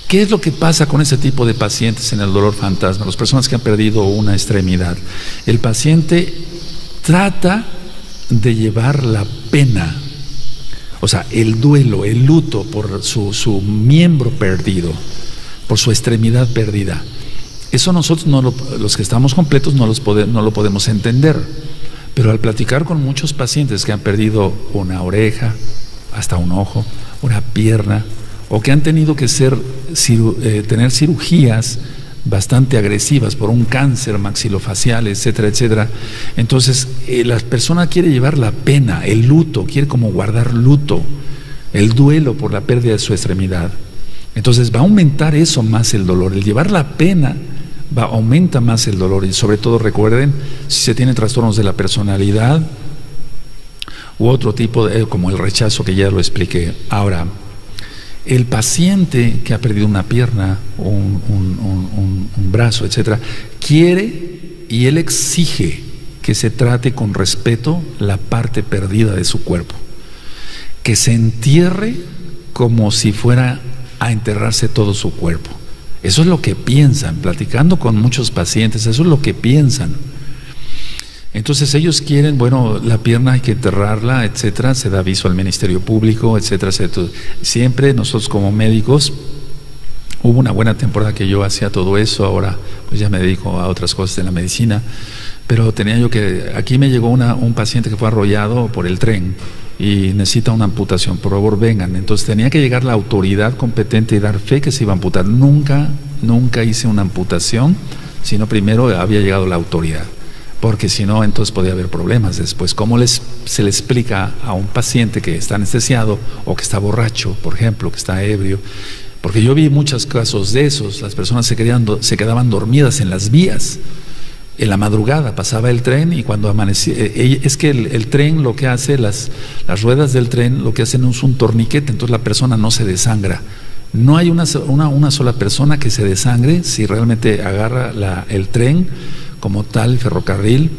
¿qué es lo que pasa con ese tipo de pacientes en el dolor fantasma? Las personas que han perdido una extremidad. El paciente trata de llevar la pena, o sea, el duelo, el luto por su miembro perdido, por su extremidad perdida. Eso nosotros, los que estamos completos, no lo podemos entender. Pero al platicar con muchos pacientes que han perdido una oreja, hasta un ojo, una pierna, o que han tenido que tener cirugías bastante agresivas por un cáncer maxilofacial, etcétera, etcétera. Entonces la persona quiere llevar la pena, el luto, quiere como guardar luto, el duelo por la pérdida de su extremidad. Entonces va a aumentar eso más el dolor, el llevar la pena aumenta más el dolor. Y sobre todo recuerden, si se tienen trastornos de la personalidad u otro tipo como el rechazo, que ya lo expliqué. Ahora, el paciente que ha perdido una pierna, un brazo, etcétera, quiere y él exige que se trate con respeto la parte perdida de su cuerpo, que se entierre como si fuera a enterrarse todo su cuerpo. Eso es lo que piensan, platicando con muchos pacientes, eso es lo que piensan. Entonces ellos quieren, bueno, la pierna hay que enterrarla, etcétera, se da aviso al Ministerio Público, etcétera, etcétera. Siempre nosotros como médicos, hubo una buena temporada que yo hacía todo eso, ahora pues ya me dedico a otras cosas de la medicina, pero aquí me llegó un paciente que fue arrollado por el tren y necesita una amputación, por favor vengan. Entonces tenía que llegar la autoridad competente y dar fe que se iba a amputar. Nunca hice una amputación, sino primero había llegado la autoridad, porque si no, entonces podía haber problemas después. ¿Cómo se le explica a un paciente que está anestesiado o que está borracho, por ejemplo, que está ebrio? Porque yo vi muchos casos de esos, las personas se quedaban dormidas en las vías. En la madrugada pasaba el tren y cuando amanecía, es que el tren lo que hace, las ruedas del tren lo que hacen es un torniquete, entonces la persona no se desangra. No hay una sola persona que se desangre si realmente agarra el tren como tal, el ferrocarril,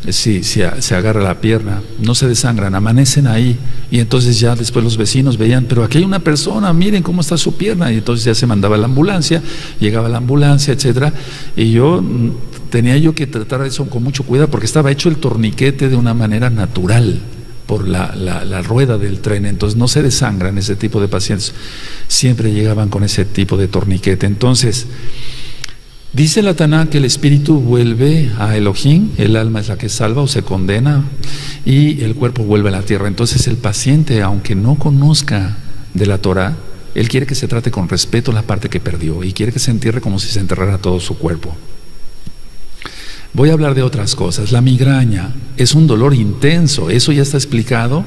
si se agarra la pierna, no se desangran, amanecen ahí. Y entonces ya después los vecinos veían, pero aquí hay una persona, miren cómo está su pierna. Y entonces ya se mandaba la ambulancia, llegaba la ambulancia, etcétera. Y tenía que tratar eso con mucho cuidado, porque estaba hecho el torniquete de una manera natural por la rueda del tren, entonces no se desangran ese tipo de pacientes, siempre llegaban con ese tipo de torniquete. Entonces dice la Taná que el espíritu vuelve a Elohim, el alma es la que salva o se condena, y el cuerpo vuelve a la tierra. Entonces el paciente, aunque no conozca de la Torah, él quiere que se trate con respeto la parte que perdió y quiere que se entierre como si se enterrara todo su cuerpo. Voy a hablar de otras cosas. La migraña es un dolor intenso, eso ya está explicado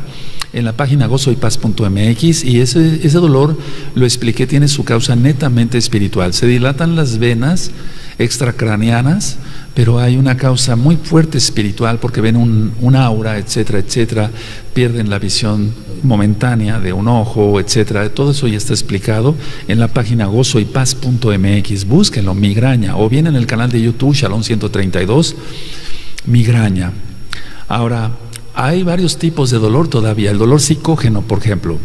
en la página gozoypaz.mx, y ese dolor, lo expliqué, tiene su causa netamente espiritual. Se dilatan las venas extracraneanas pero hay una causa muy fuerte espiritual porque ven un aura, etcétera, etcétera, pierden la visión momentánea de un ojo, etcétera. Todo eso ya está explicado en la página gozoypaz.mx. Búsquenlo, migraña, o bien en el canal de YouTube Shalom 132, migraña. Ahora, hay varios tipos de dolor todavía. El dolor psicógeno, por ejemplo.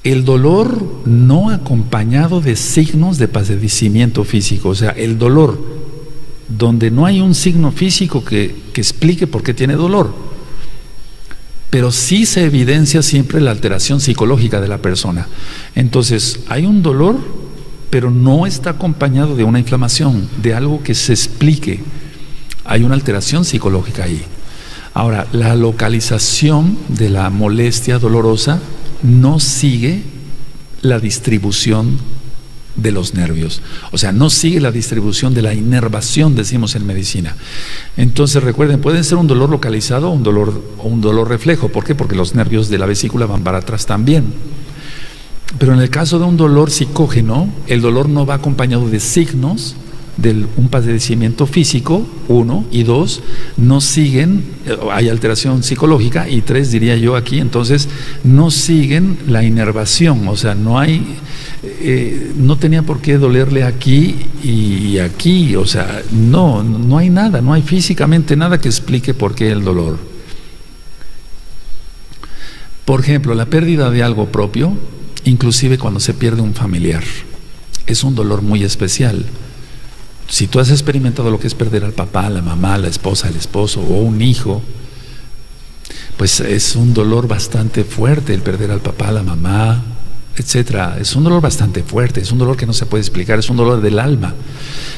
El dolor no acompañado de signos de padecimiento físico, o sea, el dolor donde no hay un signo físico que explique por qué tiene dolor, pero sí se evidencia siempre la alteración psicológica de la persona. Entonces, hay un dolor, pero no está acompañado de una inflamación, de algo que se explique. Hay una alteración psicológica ahí. Ahora, la localización de la molestia dolorosa no sigue la distribución de los nervios, o sea, no sigue la distribución de la inervación, decimos en medicina. Entonces recuerden, puede ser un dolor localizado o un dolor reflejo. ¿Por qué? Porque los nervios de la vesícula van para atrás también. Pero en el caso de un dolor psicógeno, el dolor no va acompañado de signos de un padecimiento físico, 1, y 2, no siguen, hay alteración psicológica, y 3, diría yo aquí, entonces no siguen la inervación, o sea, no hay, no tenía por qué dolerle aquí y aquí, o sea, no hay nada, no hay físicamente nada que explique por qué el dolor. Por ejemplo, la pérdida de algo propio, inclusive cuando se pierde un familiar, es un dolor muy especial. Si tú has experimentado lo que es perder al papá, la mamá, la esposa, el esposo o un hijo, pues es un dolor bastante fuerte el perder al papá, la mamá, etcétera. Es un dolor bastante fuerte, es un dolor que no se puede explicar, es un dolor del alma.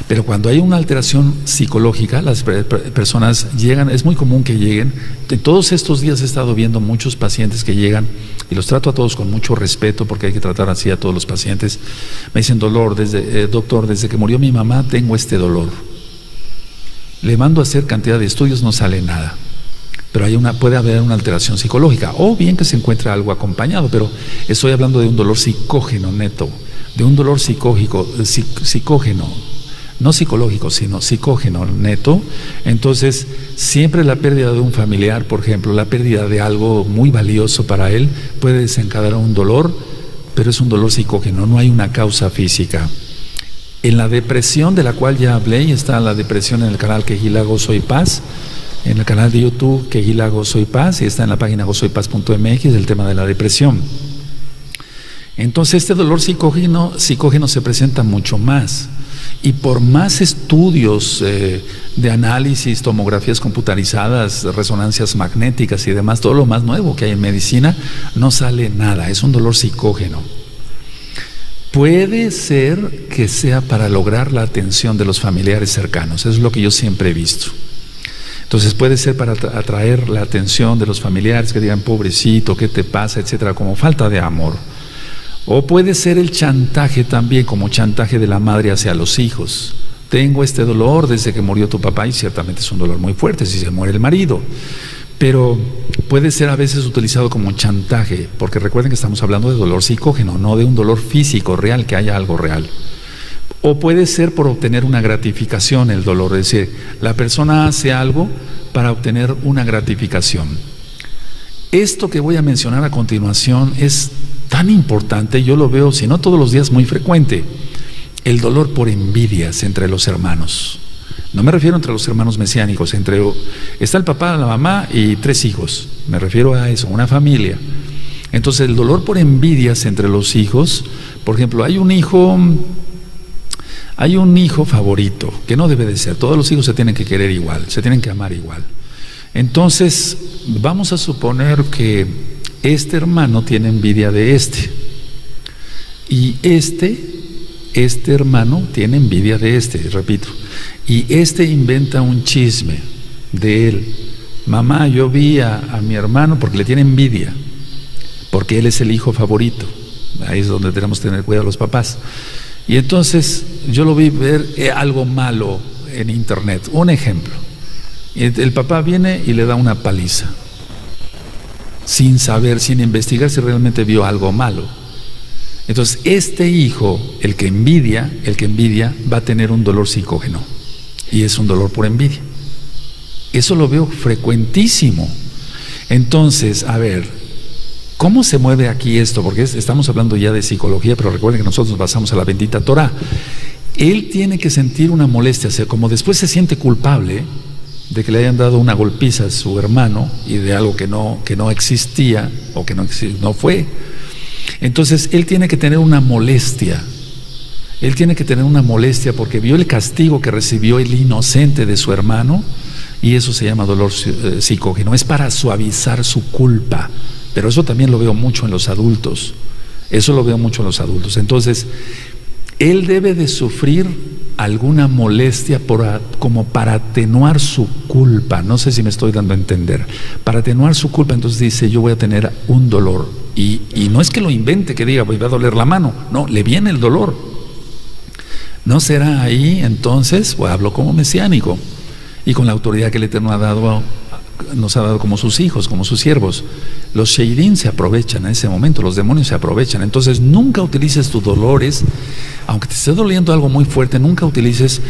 Pero cuando hay una alteración psicológica, las personas llegan, es muy común que lleguen. Todos estos días he estado viendo muchos pacientes que llegan, y los trato a todos con mucho respeto porque hay que tratar así a todos los pacientes. Me dicen, doctor, desde que murió mi mamá tengo este dolor. Le mando a hacer cantidad de estudios, no sale nada. Pero puede haber una alteración psicológica, o bien que se encuentre algo acompañado, pero estoy hablando de un dolor psicógeno neto, de un dolor psicógeno, no psicológico, sino psicógeno neto. Entonces, siempre la pérdida de un familiar, por ejemplo, la pérdida de algo muy valioso para él, puede desencadenar un dolor, pero es un dolor psicógeno, no hay una causa física. En la depresión, de la cual ya hablé, y está la depresión en el canal Quejilá Gozo y Paz, en el canal de YouTube Quejilá Gozo y Paz, y está en la página gozoypaz.mx, el tema de la depresión. Entonces este dolor psicógeno se presenta mucho más, y por más estudios de análisis, tomografías computarizadas, resonancias magnéticas y demás, todo lo más nuevo que hay en medicina, no sale nada, es un dolor psicógeno. Puede ser que sea para lograr la atención de los familiares cercanos, eso es lo que yo siempre he visto. Entonces puede ser para atraer la atención de los familiares, que digan, pobrecito, ¿qué te pasa?, etcétera, como falta de amor. O puede ser el chantaje también, como chantaje de la madre hacia los hijos. Tengo este dolor desde que murió tu papá, y ciertamente es un dolor muy fuerte si se muere el marido. Pero puede ser a veces utilizado como chantaje, porque recuerden que estamos hablando de dolor psicógeno, no de un dolor físico real, que haya algo real. O puede ser por obtener una gratificación el dolor, es decir, la persona hace algo para obtener una gratificación. Esto que voy a mencionar a continuación es tan importante, yo lo veo, si no todos los días, muy frecuente. El dolor por envidias entre los hermanos. No me refiero entre los hermanos mesiánicos, está el papá, la mamá y 3 hijos. Me refiero a eso, una familia. Entonces el dolor por envidias entre los hijos, por ejemplo, hay un hijo favorito, que no debe de ser. Todos los hijos se tienen que querer igual, se tienen que amar igual. Entonces, vamos a suponer que este hermano tiene envidia de y este hermano tiene envidia de repito, y inventa un chisme de él. Mamá, yo vi a mi hermano porque le tiene envidia, porque él es el hijo favorito. Ahí es donde tenemos que tener cuidado los papás. Y entonces yo lo vi ver algo malo en internet, un ejemplo. El papá viene y le da una paliza, sin saber, sin investigar si realmente vio algo malo. Entonces este hijo, el que envidia, va a tener un dolor psicógeno. y es un dolor por envidia. Eso lo veo frecuentísimo. Entonces, a ver, ¿cómo se mueve aquí esto? Porque estamos hablando ya de psicología, pero recuerden que nosotros nos basamos en la bendita Torah. Él tiene que sentir una molestia, o sea, como después se siente culpable de que le hayan dado una golpiza a su hermano y de algo que no existía o que no fue. Entonces él tiene que tener una molestia. Él tiene que tener una molestia porque vio el castigo que recibió el inocente de su hermano, y eso se llama dolor psicógeno. Es para suavizar su culpa, pero eso también lo veo mucho en los adultos. Eso lo veo mucho en los adultos. Entonces él debe de sufrir alguna molestia como para atenuar su culpa. No sé si me estoy dando a entender. Para atenuar su culpa, entonces dice, yo voy a tener un dolor. Y no es que lo invente, que diga, voy a doler la mano. No, le viene el dolor. ¿No será ahí entonces? Pues hablo como mesiánico y con la autoridad que el Eterno nos ha dado como sus hijos, como sus siervos. Los sheidim se aprovechan en ese momento, los demonios se aprovechan. Entonces nunca utilices tus dolores, aunque te esté doliendo algo muy fuerte, nunca utilices,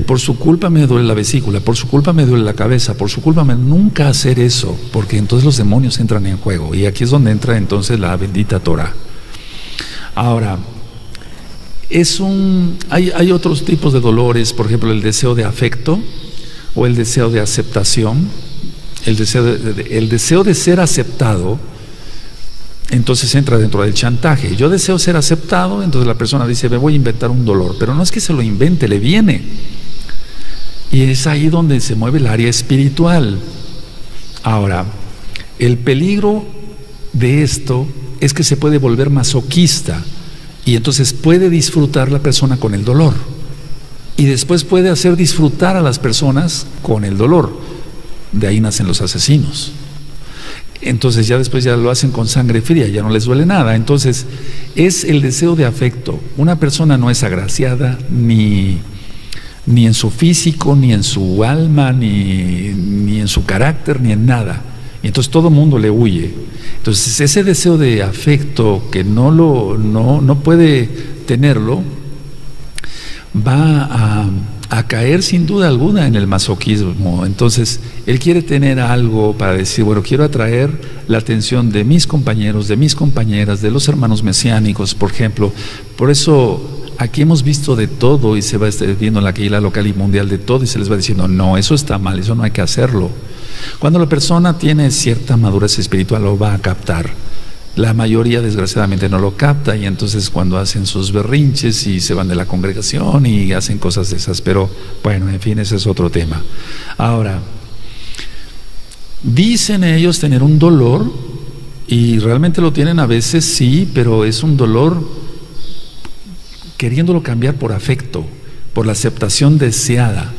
por su culpa me duele la vesícula, por su culpa me duele la cabeza, por su culpa nunca hacer eso, porque entonces los demonios entran en juego, y aquí es donde entra entonces la bendita Torah. Ahora, hay otros tipos de dolores, por ejemplo el deseo de afecto o el deseo de aceptación. El deseo de ser aceptado, entonces entra dentro del chantaje. Yo deseo ser aceptado, entonces la persona dice, me voy a inventar un dolor, pero no es que se lo invente, le viene. Y es ahí donde se mueve el área espiritual. Ahora, el peligro de esto es que se puede volver masoquista, y entonces puede disfrutar la persona con el dolor, y después puede hacer disfrutar a las personas con el dolor. De ahí nacen los asesinos. Entonces ya después ya lo hacen con sangre fría, ya no les duele nada. Entonces es el deseo de afecto. Una persona no es agraciada ni en su físico, ni en su alma, ni en su carácter, ni en nada. Y entonces todo mundo le huye. Entonces ese deseo de afecto que no puede tenerlo, va a caer sin duda alguna en el masoquismo. Entonces él quiere tener algo para decir, bueno, quiero atraer la atención de mis compañeros, de mis compañeras, de los hermanos mesiánicos, por ejemplo. Por eso aquí hemos visto de todo, y se va viendo en la Kehilá local y mundial de todo, y se les va diciendo, no, eso está mal, eso no hay que hacerlo. Cuando la persona tiene cierta madurez espiritual lo va a captar. La mayoría desgraciadamente no lo capta, y entonces cuando hacen sus berrinches y se van de la congregación y hacen cosas de esas, pero bueno, en fin, ese es otro tema. Ahora, dicen ellos tener un dolor, y realmente lo tienen a veces, sí, pero es un dolor queriéndolo cambiar por afecto, por la aceptación deseada,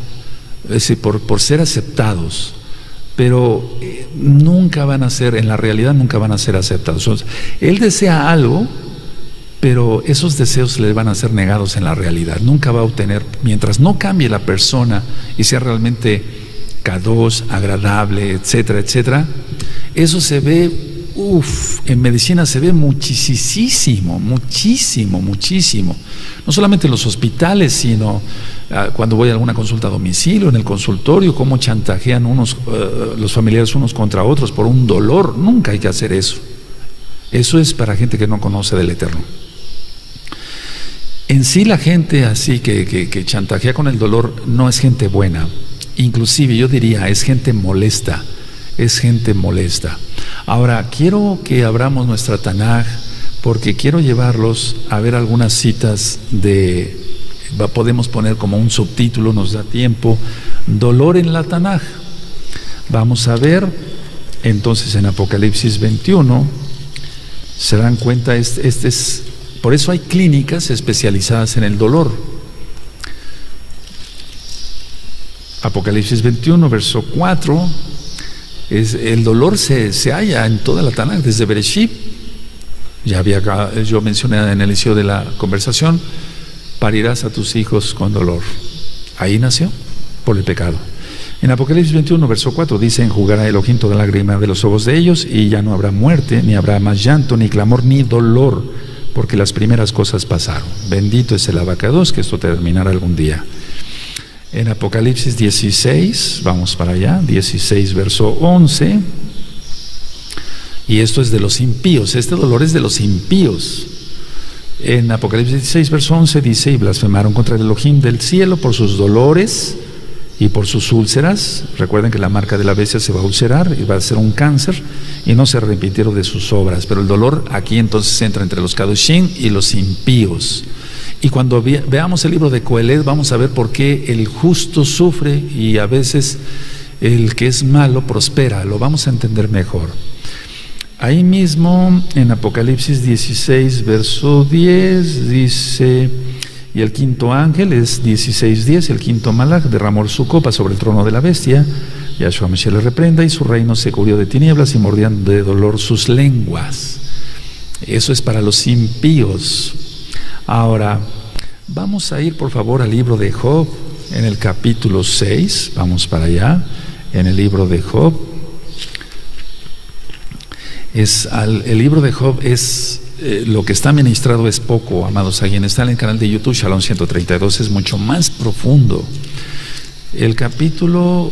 es decir, por ser aceptados. Pero nunca van a ser, en la realidad nunca van a ser aceptados. Él desea algo, pero esos deseos le van a ser negados en la realidad. Nunca va a obtener, mientras no cambie la persona y sea realmente kadosh, agradable, etcétera, etcétera. Eso se ve, en medicina se ve muchísimo. No solamente en los hospitales, sino cuando voy a alguna consulta a domicilio, en el consultorio, cómo chantajean los familiares unos contra otros por un dolor. Nunca hay que hacer eso. Eso es para gente que no conoce del Eterno. En sí la gente así que chantajea con el dolor no es gente buena. Inclusive yo diría, es gente molesta. Es gente molesta. Ahora, quiero que abramos nuestra Tanaj, porque quiero llevarlos a ver algunas citas podemos poner como un subtítulo, nos da tiempo, dolor en la Tanaj. Vamos a ver, entonces en Apocalipsis 21, se dan cuenta, por eso hay clínicas especializadas en el dolor. Apocalipsis 21, verso 4, el dolor se halla en toda la Tanaj, desde Bereshit. Yo mencioné en el inicio de la conversación, parirás a tus hijos con dolor. Ahí nació, por el pecado. En Apocalipsis 21, verso 4 dice, enjugará Elohim toda lágrima de los ojos de ellos, y ya no habrá muerte, ni habrá más llanto, ni clamor, ni dolor, porque las primeras cosas pasaron. Bendito es el Abacados, que esto terminará algún día. En Apocalipsis 16, vamos para allá, 16 verso 11, y esto es de los impíos, este dolor es de los impíos. En Apocalipsis 16 verso 11 dice: y blasfemaron contra el Elohim del cielo por sus dolores y por sus úlceras. Recuerden que la marca de la bestia se va a ulcerar y va a ser un cáncer, y no se arrepintieron de sus obras. Pero el dolor aquí entonces entra entre los Kadoshim y los impíos. Y cuando veamos el libro de Coelet vamos a ver por qué el justo sufre y a veces el que es malo prospera. Lo vamos a entender mejor. Ahí mismo en Apocalipsis 16 verso 10 dice: y el quinto ángel, es 16:10, el quinto malach derramó su copa sobre el trono de la bestia. Yahshua Mashiach le reprenda, y su reino se cubrió de tinieblas y mordían de dolor sus lenguas. Eso es para los impíos. Ahora, vamos a ir por favor al libro de Job, en el capítulo 6, vamos para allá, en el libro de Job. El libro de Job es, lo que está ministrado es poco, amados. Alguien está en el canal de YouTube, Shalom 132, es mucho más profundo. El capítulo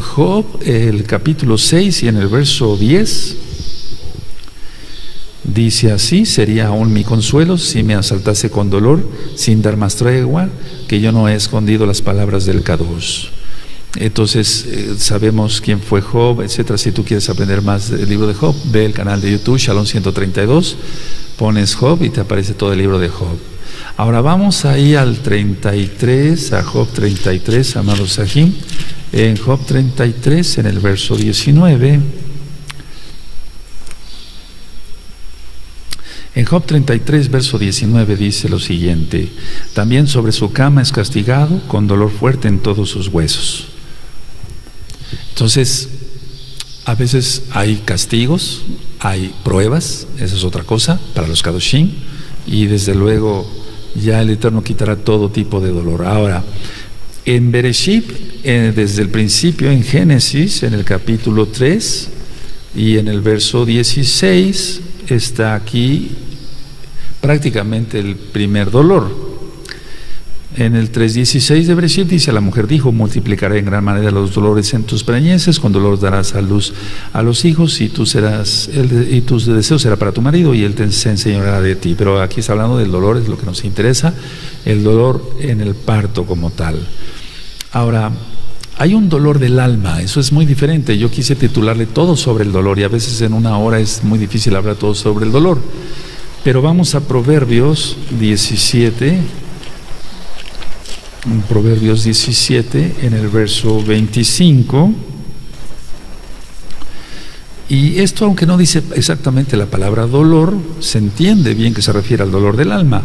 Job, el capítulo 6 y en el verso 10, dice así: sería aún mi consuelo si me asaltase con dolor, sin dar más tregua, que yo no he escondido las palabras del Kadosh. Entonces sabemos quién fue Job, etcétera. Si tú quieres aprender más del libro de Job, ve el canal de YouTube, Shalom 132, pones Job y te aparece todo el libro de Job. Ahora vamos ahí al 33, a Job 33, amados Sahim. En Job 33, en el verso 19, en Job 33, verso 19 dice lo siguiente: también sobre su cama es castigado, con dolor fuerte en todos sus huesos. Entonces, a veces hay castigos, hay pruebas, esa es otra cosa para los Kadoshim, y desde luego ya el Eterno quitará todo tipo de dolor. Ahora, en Bereshit, desde el principio, en Génesis, en el capítulo 3 y en el verso 16, está aquí prácticamente el primer dolor. En el 3:16 de Bereshit dice: la mujer dijo: multiplicaré en gran manera los dolores en tus preñeces, con dolor darás a luz a los hijos, y tus deseos será para tu marido, y él se enseñará de ti. Pero aquí está hablando del dolor, es lo que nos interesa, el dolor en el parto como tal. Ahora, hay un dolor del alma, eso es muy diferente. Yo quise titularle todo sobre el dolor, y a veces en una hora es muy difícil hablar todo sobre el dolor. Pero vamos a Proverbios 17, Proverbios 17, en el verso 25. Y esto, aunque no dice exactamente la palabra dolor, se entiende bien que se refiere al dolor del alma.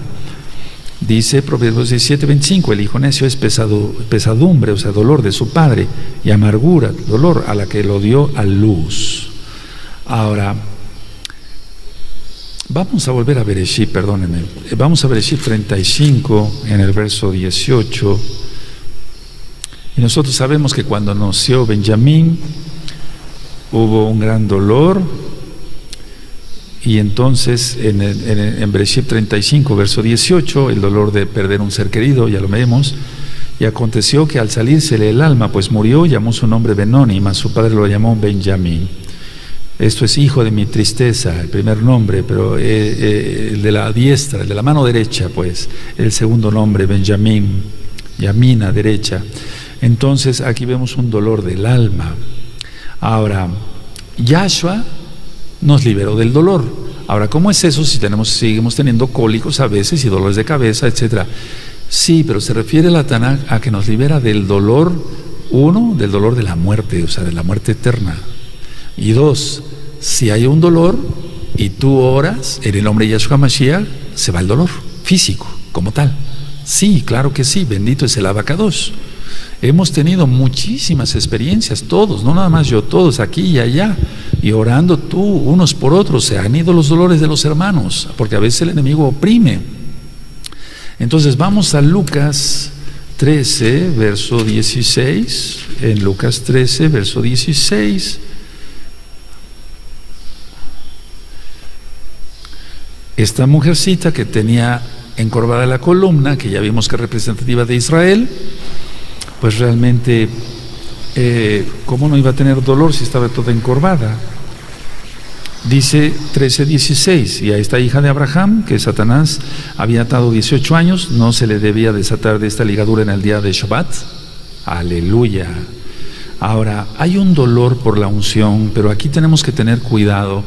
Dice Proverbios 17, 25: el hijo necio es pesadumbre, o sea, dolor de su padre, y amargura, dolor a la que lo dio a luz. Ahora, vamos a volver a Bereshit, perdónenme. Vamos a Bereshit 35, en el verso 18. Y nosotros sabemos que cuando nació Benjamín hubo un gran dolor. Y entonces en Bereshit 35, verso 18, el dolor de perder un ser querido, ya lo vemos. Y aconteció que al salírsele el alma, pues murió, llamó su nombre Benoni, mas su padre lo llamó Benjamín. Esto es hijo de mi tristeza, el primer nombre, pero el de la diestra, el de la mano derecha, pues, el segundo nombre, Benjamín, Yamina, derecha. Entonces, aquí vemos un dolor del alma. Ahora, Yahshua nos liberó del dolor. Ahora, ¿cómo es eso si seguimos teniendo cólicos a veces y dolores de cabeza, etcétera? Sí, pero se refiere la Tanaj a que nos libera del dolor, uno, del dolor de la muerte, o sea, de la muerte eterna. Y dos, si hay un dolor y tú oras en el nombre de Yahshua Mashiach, se va el dolor físico como tal. Sí, claro que sí, bendito es el Abacados. Hemos tenido muchísimas experiencias, todos, no nada más yo, todos aquí y allá, y orando tú unos por otros, se han ido los dolores de los hermanos, porque a veces el enemigo oprime. Entonces vamos a Lucas 13, verso 16, en Lucas 13, verso 16. Esta mujercita que tenía encorvada la columna, que ya vimos que es representativa de Israel, pues realmente, ¿cómo no iba a tener dolor si estaba toda encorvada? Dice 13:16, y a esta hija de Abraham, que Satanás había atado 18 años, no se le debía desatar de esta ligadura en el día de Shabbat. Aleluya. Ahora, hay un dolor por la unción, pero aquí tenemos que tener cuidado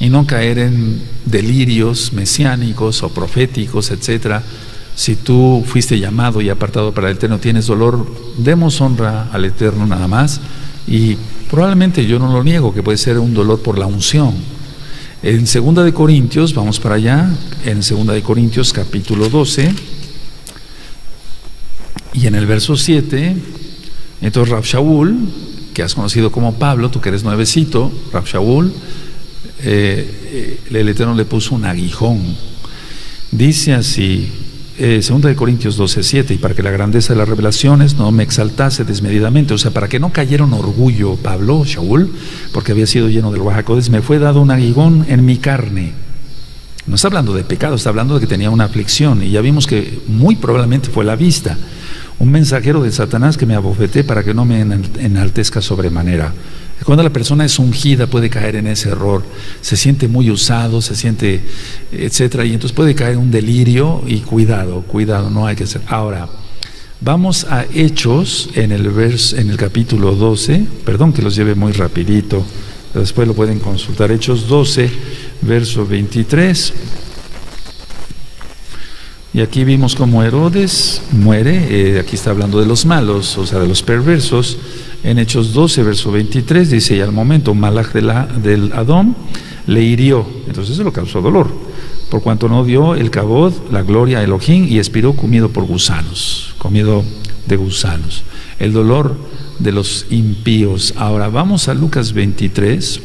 y no caer en delirios mesiánicos o proféticos, etcétera. Si tú fuiste llamado y apartado para el Eterno, tienes dolor, demos honra al Eterno nada más. Y probablemente, yo no lo niego, que puede ser un dolor por la unción. En 2 de Corintios, vamos para allá, en 2 de Corintios capítulo 12, y en el verso 7, entonces Rab Shaul, que has conocido como Pablo, tú que eres nuevecito, Rab Shaul, el Eterno le puso un aguijón. Dice así, 2 de Corintios 12:7, y para que la grandeza de las revelaciones no me exaltase desmedidamente, o sea, para que no cayera en orgullo Pablo, Shaul, porque había sido lleno del Ruaj HaKodesh, me fue dado un aguijón en mi carne. No está hablando de pecado, está hablando de que tenía una aflicción, y ya vimos que muy probablemente fue la vista, un mensajero de Satanás que me abofeté para que no me enaltezca sobremanera. Cuando la persona es ungida puede caer en ese error, se siente muy usado, se siente, etcétera, y entonces puede caer en un delirio, y cuidado, no hay que hacer. Ahora, vamos a Hechos en el capítulo 12, perdón que los lleve muy rapidito, después lo pueden consultar, Hechos 12, verso 23. Y aquí vimos cómo Herodes muere, aquí está hablando de los malos, o sea, de los perversos. En Hechos 12, verso 23, dice, y al momento un malaj del Adón le hirió, entonces eso lo causó dolor, por cuanto no dio el kabod, la gloria a Elohim, y expiró comido de gusanos. El dolor de los impíos. Ahora vamos a Lucas 23,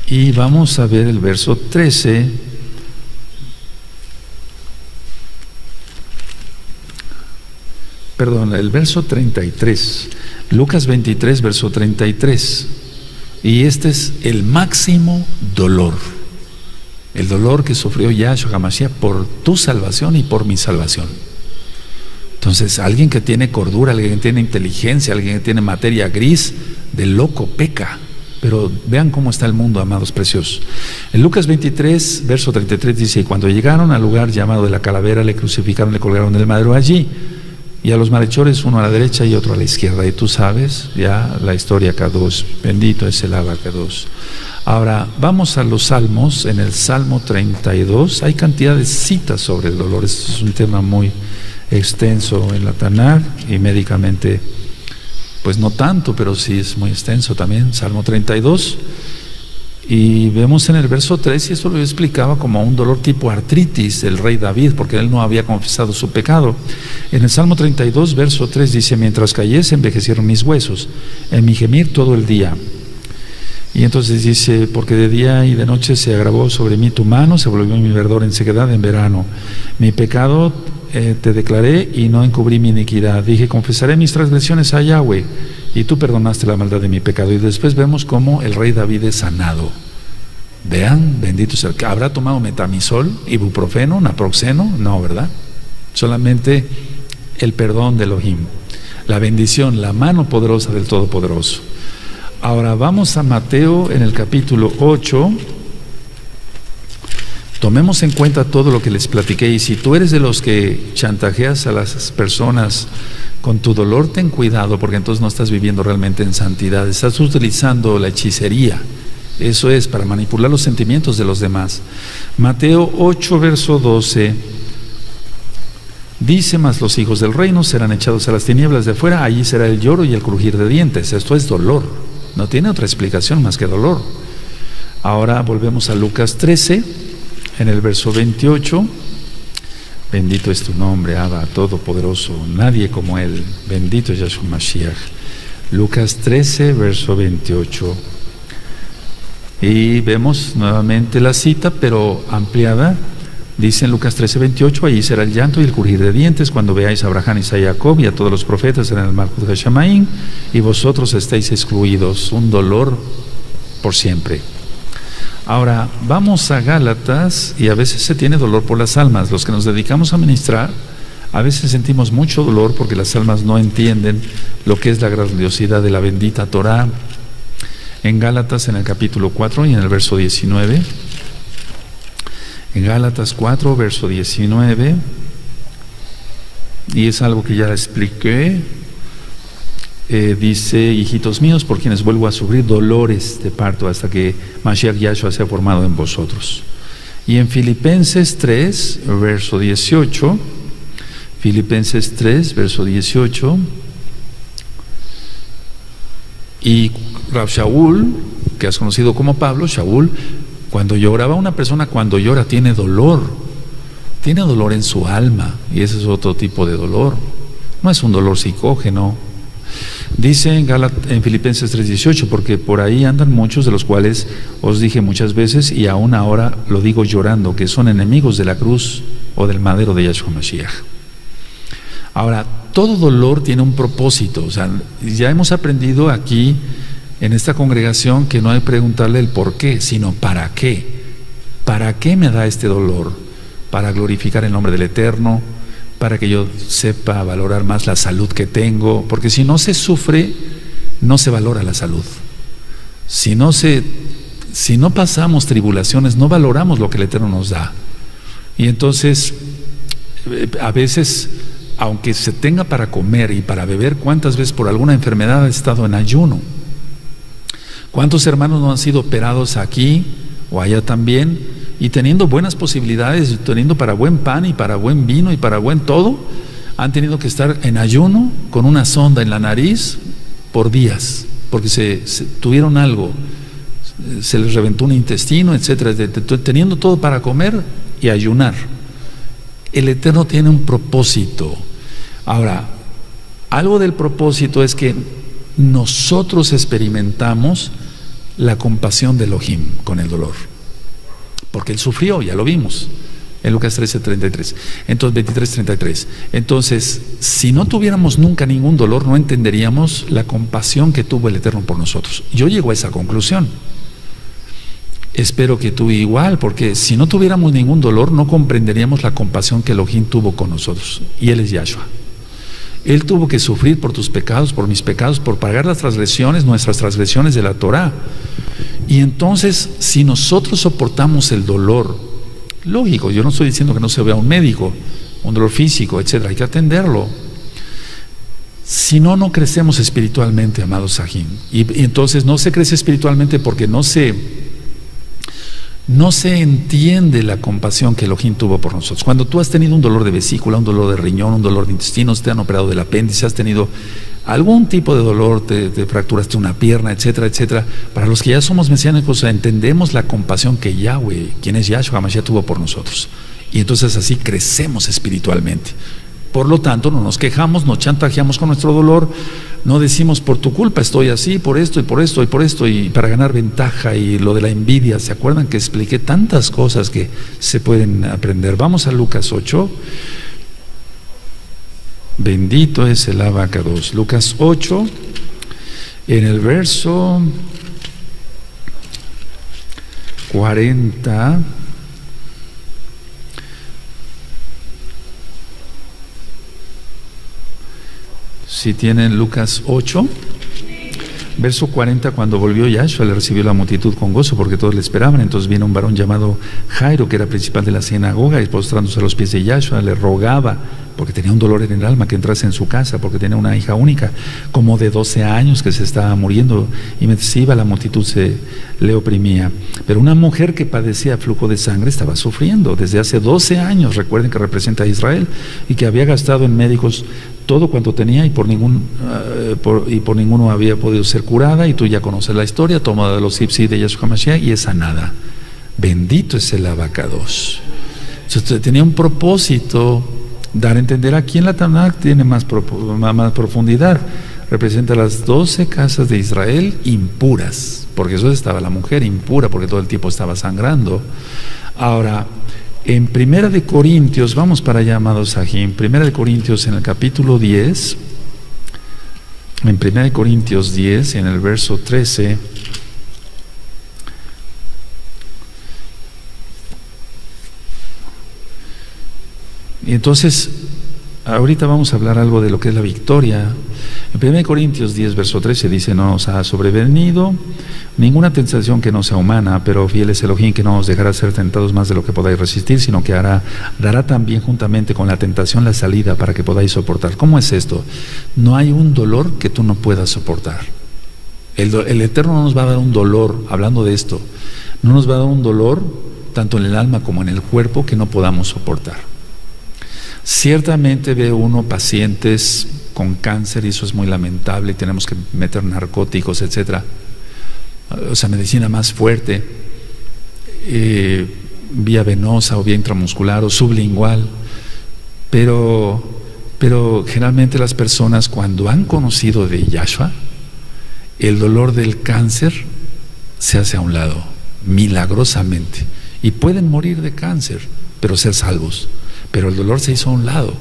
y vamos a ver el verso 13. Perdón, el verso 33. Lucas 23, verso 33. Y este es el máximo dolor. El dolor que sufrió Yahshua HaMashiach por tu salvación y por mi salvación. Entonces, alguien que tiene cordura, alguien que tiene inteligencia, alguien que tiene materia gris, de loco peca. Pero vean cómo está el mundo, amados preciosos. En Lucas 23, verso 33 dice, y cuando llegaron al lugar llamado de la calavera, le crucificaron, le colgaron del madero allí, y a los malhechores, uno a la derecha y otro a la izquierda. Y tú sabes ya la historia Kadosh, bendito es el Abba Kadosh. Ahora, vamos a los salmos. En el Salmo 32 hay cantidad de citas sobre el dolor. Este es un tema muy extenso en la Tanaj, y médicamente pues no tanto, pero sí es muy extenso también. Salmo 32, y vemos en el verso 3, y esto lo explicaba como un dolor tipo artritis del rey David, porque él no había confesado su pecado. En el Salmo 32, verso 3 dice, mientras callé se envejecieron mis huesos, en mi gemir todo el día. Y entonces dice, porque de día y de noche se agravó sobre mí tu mano, se volvió mi verdor en sequedad en verano. Mi pecado te declaré y no encubrí mi iniquidad. Dije, confesaré mis transgresiones a Yahweh, y tú perdonaste la maldad de mi pecado. Y después vemos cómo el rey David es sanado. Vean, bendito sea. ¿Habrá tomado metamisol, ibuprofeno, naproxeno? No, ¿verdad? Solamente el perdón de Elohim, la bendición, la mano poderosa del Todopoderoso. Ahora vamos a Mateo en el capítulo 8. Tomemos en cuenta todo lo que les platiqué, y si tú eres de los que chantajeas a las personas con tu dolor, ten cuidado, porque entonces no estás viviendo realmente en santidad, estás utilizando la hechicería. Eso es para manipular los sentimientos de los demás. Mateo 8, verso 12 dice, mas los hijos del reino serán echados a las tinieblas de afuera, allí será el lloro y el crujir de dientes. Esto es dolor, no tiene otra explicación más que dolor. Ahora volvemos a Lucas 13, en el verso 28. Bendito es tu nombre, Abba, Todopoderoso, nadie como Él, bendito es Yahshua Mashiach. Lucas 13, verso 28. Y vemos nuevamente la cita, pero ampliada. Dice en Lucas 13, 28, allí será el llanto y el crujir de dientes cuando veáis a Abraham, Isaac y Jacob y a todos los profetas en el Malchut Hashamaim, y vosotros estáis excluidos. Un dolor por siempre. Ahora, vamos a Gálatas, y a veces se tiene dolor por las almas. Los que nos dedicamos a ministrar A veces sentimos mucho dolor porque las almas no entienden lo que es la grandiosidad de la bendita Torá. En Gálatas, en el capítulo 4 y en el verso 19, en Gálatas 4, verso 19, y es algo que ya expliqué, dice: hijitos míos, por quienes vuelvo a sufrir dolores de parto hasta que Mashiach Yahshua sea formado en vosotros. Y en Filipenses 3, verso 18, Filipenses 3, verso 18, y Rab Shaul, que has conocido como Pablo, Shaul, cuando lloraba, una persona cuando llora tiene dolor en su alma, y ese es otro tipo de dolor, no es un dolor psicógeno. Dice en Filipenses 3:18, porque por ahí andan muchos de los cuales os dije muchas veces, y aún ahora lo digo llorando, que son enemigos de la cruz o del madero de Yahshua Mashiach. Ahora, todo dolor tiene un propósito. O sea, ya hemos aprendido aquí en esta congregación que no hay que preguntarle el por qué, sino para qué. ¿Para qué me da este dolor? Para glorificar el nombre del Eterno, para que yo sepa valorar más la salud que tengo, porque si no se sufre, no se valora la salud. Si no pasamos tribulaciones, no valoramos lo que el Eterno nos da. Y entonces, a veces, aunque se tenga para comer y para beber, ¿cuántas veces por alguna enfermedad ha estado en ayuno? ¿Cuántos hermanos no han sido operados aquí o allá también? Y teniendo buenas posibilidades, teniendo para buen pan y para buen vino y para buen todo, han tenido que estar en ayuno con una sonda en la nariz por días, porque se tuvieron algo, se les reventó un intestino, etcétera, teniendo todo para comer y ayunar. El Eterno tiene un propósito. Ahora, algo del propósito es que nosotros experimentamos la compasión de Elohim con el dolor, porque Él sufrió, ya lo vimos en Lucas 13:33, entonces 23:33. Entonces, si no tuviéramos nunca ningún dolor, no entenderíamos la compasión que tuvo el Eterno por nosotros. Yo llego a esa conclusión. Espero que tú igual, porque si no tuviéramos ningún dolor, no comprenderíamos la compasión que Elohim tuvo con nosotros. Y Él es Yahshua. Él tuvo que sufrir por tus pecados, por mis pecados, por pagar las transgresiones, nuestras transgresiones de la Torá. Y entonces, si nosotros soportamos el dolor, lógico, yo no estoy diciendo que no se vea un médico, un dolor físico, etcétera, hay que atenderlo. Si no, no crecemos espiritualmente, amados Sahim. Y entonces no se crece espiritualmente porque no se entiende la compasión que Elohim tuvo por nosotros. Cuando tú has tenido un dolor de vesícula, un dolor de riñón, un dolor de intestinos, te han operado del apéndice, has tenido algún tipo de dolor, te fracturaste una pierna, etcétera, etcétera, para los que ya somos mesiánicos entendemos la compasión que Yahweh, quien es Yahshua Mashiach, tuvo por nosotros, y entonces así crecemos espiritualmente. Por lo tanto, no nos quejamos, no chantajeamos con nuestro dolor, no decimos por tu culpa estoy así, por esto y por esto y por esto, y para ganar ventaja. Y lo de la envidia, ¿se acuerdan que expliqué tantas cosas que se pueden aprender? Vamos a Lucas 8. Bendito es el Abacados. Lucas 8, en el verso 40. Si tienen Lucas 8, verso 40, cuando volvió Yahshua, le recibió la multitud con gozo porque todos le esperaban. Entonces vino un varón llamado Jairo, que era principal de la sinagoga, y postrándose a los pies de Yahshua, le rogaba, porque tenía un dolor en el alma, que entrase en su casa, porque tenía una hija única, como de 12 años, que se estaba muriendo, y mientras iba la multitud se le oprimía. Pero una mujer que padecía flujo de sangre estaba sufriendo desde hace 12 años, recuerden que representa a Israel, y que había gastado en médicos todo cuanto tenía, y por ninguno había podido ser curada. Y tú ya conoces la historia, toma de los Ipsi de Yahshua Mashiach y es sanada. Bendito es el Abacados. Entonces, tenía un propósito, dar a entender aquí en la Tanakh tiene más profundidad. Representa las 12 casas de Israel impuras, porque eso estaba la mujer impura, porque todo el tiempo estaba sangrando. Ahora, en Primera de Corintios, vamos para allá, amados Sahim, Primera de Corintios en el capítulo 10, en Primera de Corintios 10, en el verso 13, y entonces ahorita vamos a hablar algo de lo que es la victoria. En 1 Corintios 10, verso 13 dice: no nos ha sobrevenido ninguna tentación que no sea humana, pero fiel es Elohim, que no os dejará ser tentados más de lo que podáis resistir, sino que dará también juntamente con la tentación la salida para que podáis soportar. ¿Cómo es esto? No hay un dolor que tú no puedas soportar. El Eterno no nos va a dar un dolor, hablando de esto, no nos va a dar un dolor tanto en el alma como en el cuerpo que no podamos soportar. Ciertamente ve uno pacientes con cáncer, y eso es muy lamentable, y tenemos que meter narcóticos, etcétera, o sea, medicina más fuerte, vía venosa o vía intramuscular o sublingual, pero generalmente las personas, cuando han conocido de Yahshua, el dolor del cáncer se hace a un lado, milagrosamente, y pueden morir de cáncer, pero ser salvos. Pero el dolor se hizo a un lado.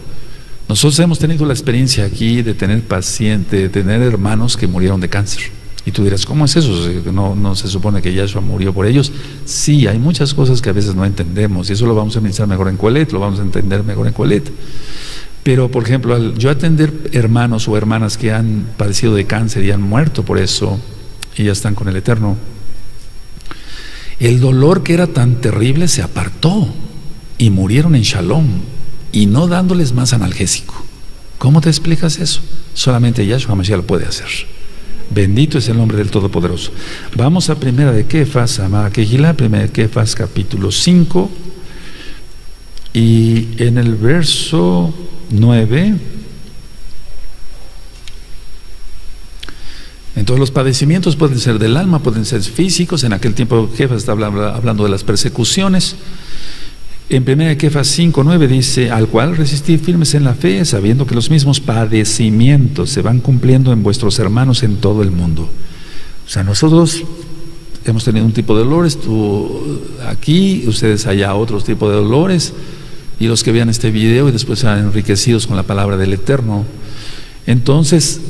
Nosotros hemos tenido la experiencia aquí de tener pacientes, de tener hermanos que murieron de cáncer. Y tú dirás, ¿cómo es eso? ¿No se supone que Yahshua murió por ellos? Sí, hay muchas cosas que a veces no entendemos, y eso lo vamos a ministrar mejor en Coelet, lo vamos a entender mejor en Coelet. Pero, por ejemplo, al yo atender hermanos o hermanas que han padecido de cáncer y han muerto por eso, y ya están con el Eterno, el dolor que era tan terrible se apartó, y murieron en Shalom, y no dándoles más analgésico. ¿Cómo te explicas eso? Solamente Yahshua Mashiach lo puede hacer. Bendito es el nombre del Todopoderoso. Vamos a primera de Kefas, amada Kehilá, primera de Kefas, capítulo 5, y en el verso 9. Entonces los padecimientos pueden ser del alma, pueden ser físicos. En aquel tiempo Kefas está hablando de las persecuciones. En 1 Kefas 5:9 dice: al cual resistid firmes en la fe, sabiendo que los mismos padecimientos se van cumpliendo en vuestros hermanos en todo el mundo. O sea, nosotros hemos tenido un tipo de dolores, tú aquí, ustedes allá otros tipos de dolores, y los que vean este video y después sean enriquecidos con la palabra del Eterno. Entonces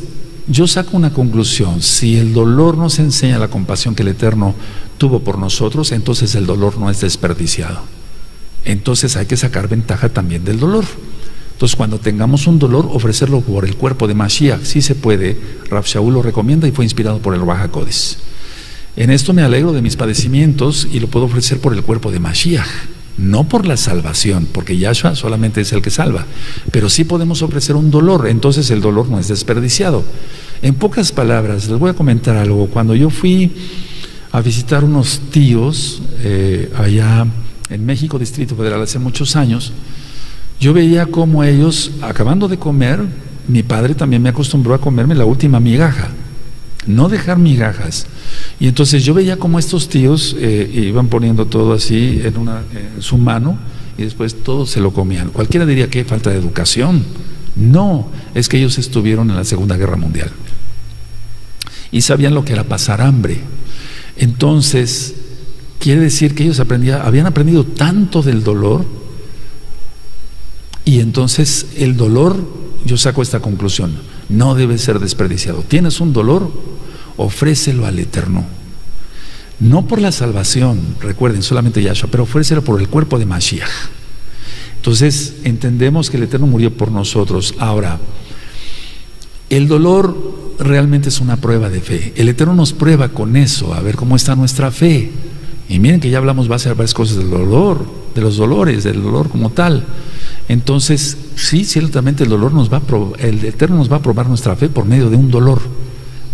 yo saco una conclusión: si el dolor nos enseña la compasión que el Eterno tuvo por nosotros, entonces el dolor no es desperdiciado. Entonces hay que sacar ventaja también del dolor. Entonces, cuando tengamos un dolor, ofrecerlo por el cuerpo de Mashiach. Sí se puede. Rav Shaul lo recomienda y fue inspirado por el Ruach HaKodesh. En esto me alegro de mis padecimientos y lo puedo ofrecer por el cuerpo de Mashiach, no por la salvación, porque Yahshua solamente es el que salva, pero sí podemos ofrecer un dolor. Entonces el dolor no es desperdiciado. En pocas palabras, les voy a comentar algo. Cuando yo fui a visitar unos tíos allá en México, Distrito Federal, hace muchos años, yo veía cómo ellos, acabando de comer, mi padre también me acostumbró a comerme la última migaja, no dejar migajas. Y entonces yo veía cómo estos tíos iban poniendo todo así en su mano, y después todo se lo comían. Cualquiera diría que falta de educación. No, es que ellos estuvieron en la Segunda Guerra Mundial y sabían lo que era pasar hambre. Entonces quiere decir que ellos habían aprendido tanto del dolor, y entonces el dolor, yo saco esta conclusión: no debe ser desperdiciado. Tienes un dolor, ofrécelo al Eterno, no por la salvación, recuerden, solamente Yahshua, pero ofrécelo por el cuerpo de Mashiach. Entonces entendemos que el Eterno murió por nosotros. Ahora, el dolor realmente es una prueba de fe. El Eterno nos prueba con eso, a ver cómo está nuestra fe. Y miren que ya hablamos varias cosas del dolor, de los dolores, del dolor como tal. Entonces, sí, ciertamente el Eterno nos va a probar nuestra fe por medio de un dolor,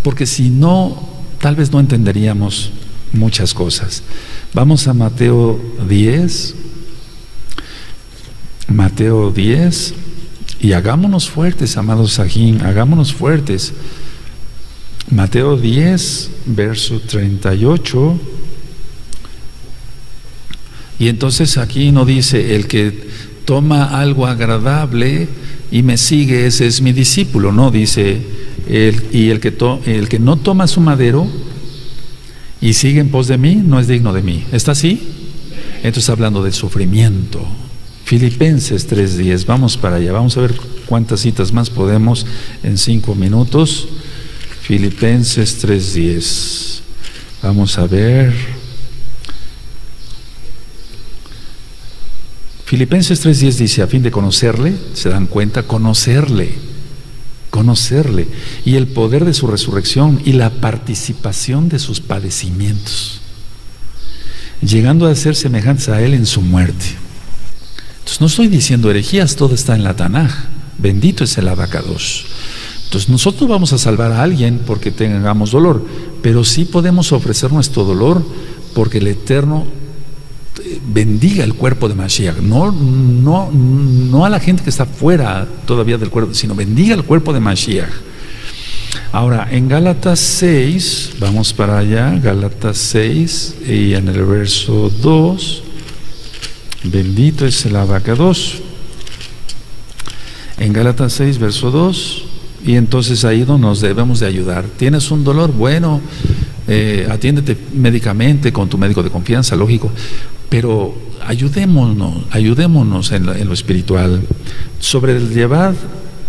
porque si no, tal vez no entenderíamos muchas cosas. Vamos a Mateo 10, y hagámonos fuertes, amados Sajín, hagámonos fuertes. Mateo 10, verso 38. Y entonces aquí no dice: el que toma algo agradable y me sigue, ese es mi discípulo. No, dice: el que no toma su madero y sigue en pos de mí, no es digno de mí. ¿Está así? Entonces, hablando del sufrimiento. Filipenses 3:10, vamos para allá, vamos a ver cuántas citas más podemos en 5 minutos. Filipenses 3:10, vamos a ver. Filipenses 3:10 dice, a fin de conocerle, se dan cuenta, conocerle, y el poder de su resurrección y la participación de sus padecimientos, llegando a ser semejantes a él en su muerte. Entonces no estoy diciendo herejías, todo está en la Tanaj. Bendito es el Abacadosh. Entonces nosotros vamos a salvar a alguien porque tengamos dolor, pero sí podemos ofrecer nuestro dolor porque el Eterno bendiga el cuerpo de Mashiach, no a la gente que está fuera todavía del cuerpo, sino bendiga el cuerpo de Mashiach. Ahora, en Gálatas 6, vamos para allá, Gálatas 6, y en el verso 2, bendito es el Abacadosh. En Gálatas 6, verso 2, y entonces ahí donde nos debemos de ayudar. ¿Tienes un dolor? Bueno, atiéndete médicamente con tu médico de confianza, lógico, pero ayudémonos en lo espiritual, sobre el llevar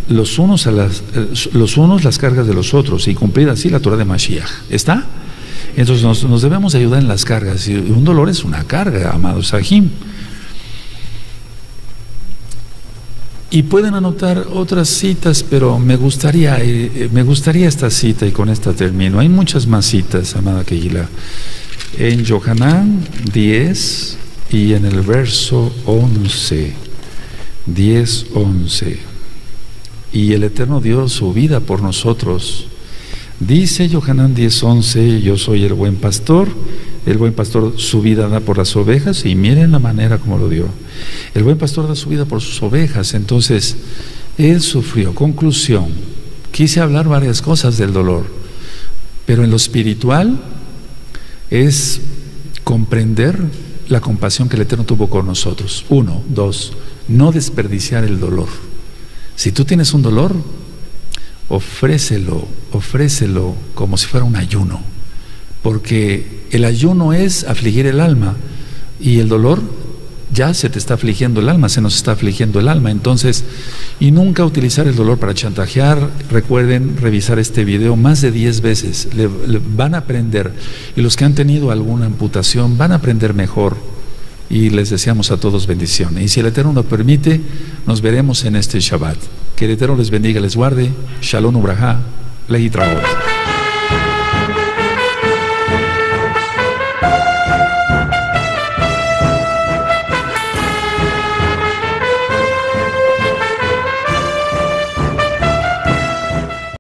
los unos las cargas de los otros y cumplir así la Torah de Mashiach. ¿Está? Entonces nos debemos ayudar en las cargas, y un dolor es una carga, amados Sahim. Y pueden anotar otras citas, pero me gustaría esta cita, y con esta termino. Hay muchas más citas, amada Kehila. En Yohanan 10 y en el verso 11, 10:11. Y el Eterno dio su vida por nosotros. Dice Yohanan 10:11, yo soy el buen pastor su vida da por las ovejas, y miren la manera como lo dio. El buen pastor da su vida por sus ovejas. Entonces, él sufrió. Conclusión, quise hablar varias cosas del dolor, pero en lo espiritual es comprender la compasión que el Eterno tuvo con nosotros. 1, 2, no desperdiciar el dolor. Si tú tienes un dolor, ofrécelo como si fuera un ayuno, porque el ayuno es afligir el alma, y el dolor ya se te está afligiendo el alma, se nos está afligiendo el alma. Entonces, y nunca utilizar el dolor para chantajear. Recuerden revisar este video más de 10 veces, van a aprender, y los que han tenido alguna amputación van a aprender mejor, y les deseamos a todos bendiciones. Y si el Eterno lo permite, nos veremos en este Shabbat. Que el Eterno les bendiga, les guarde. Shalom Ubraja, Lehi Traot.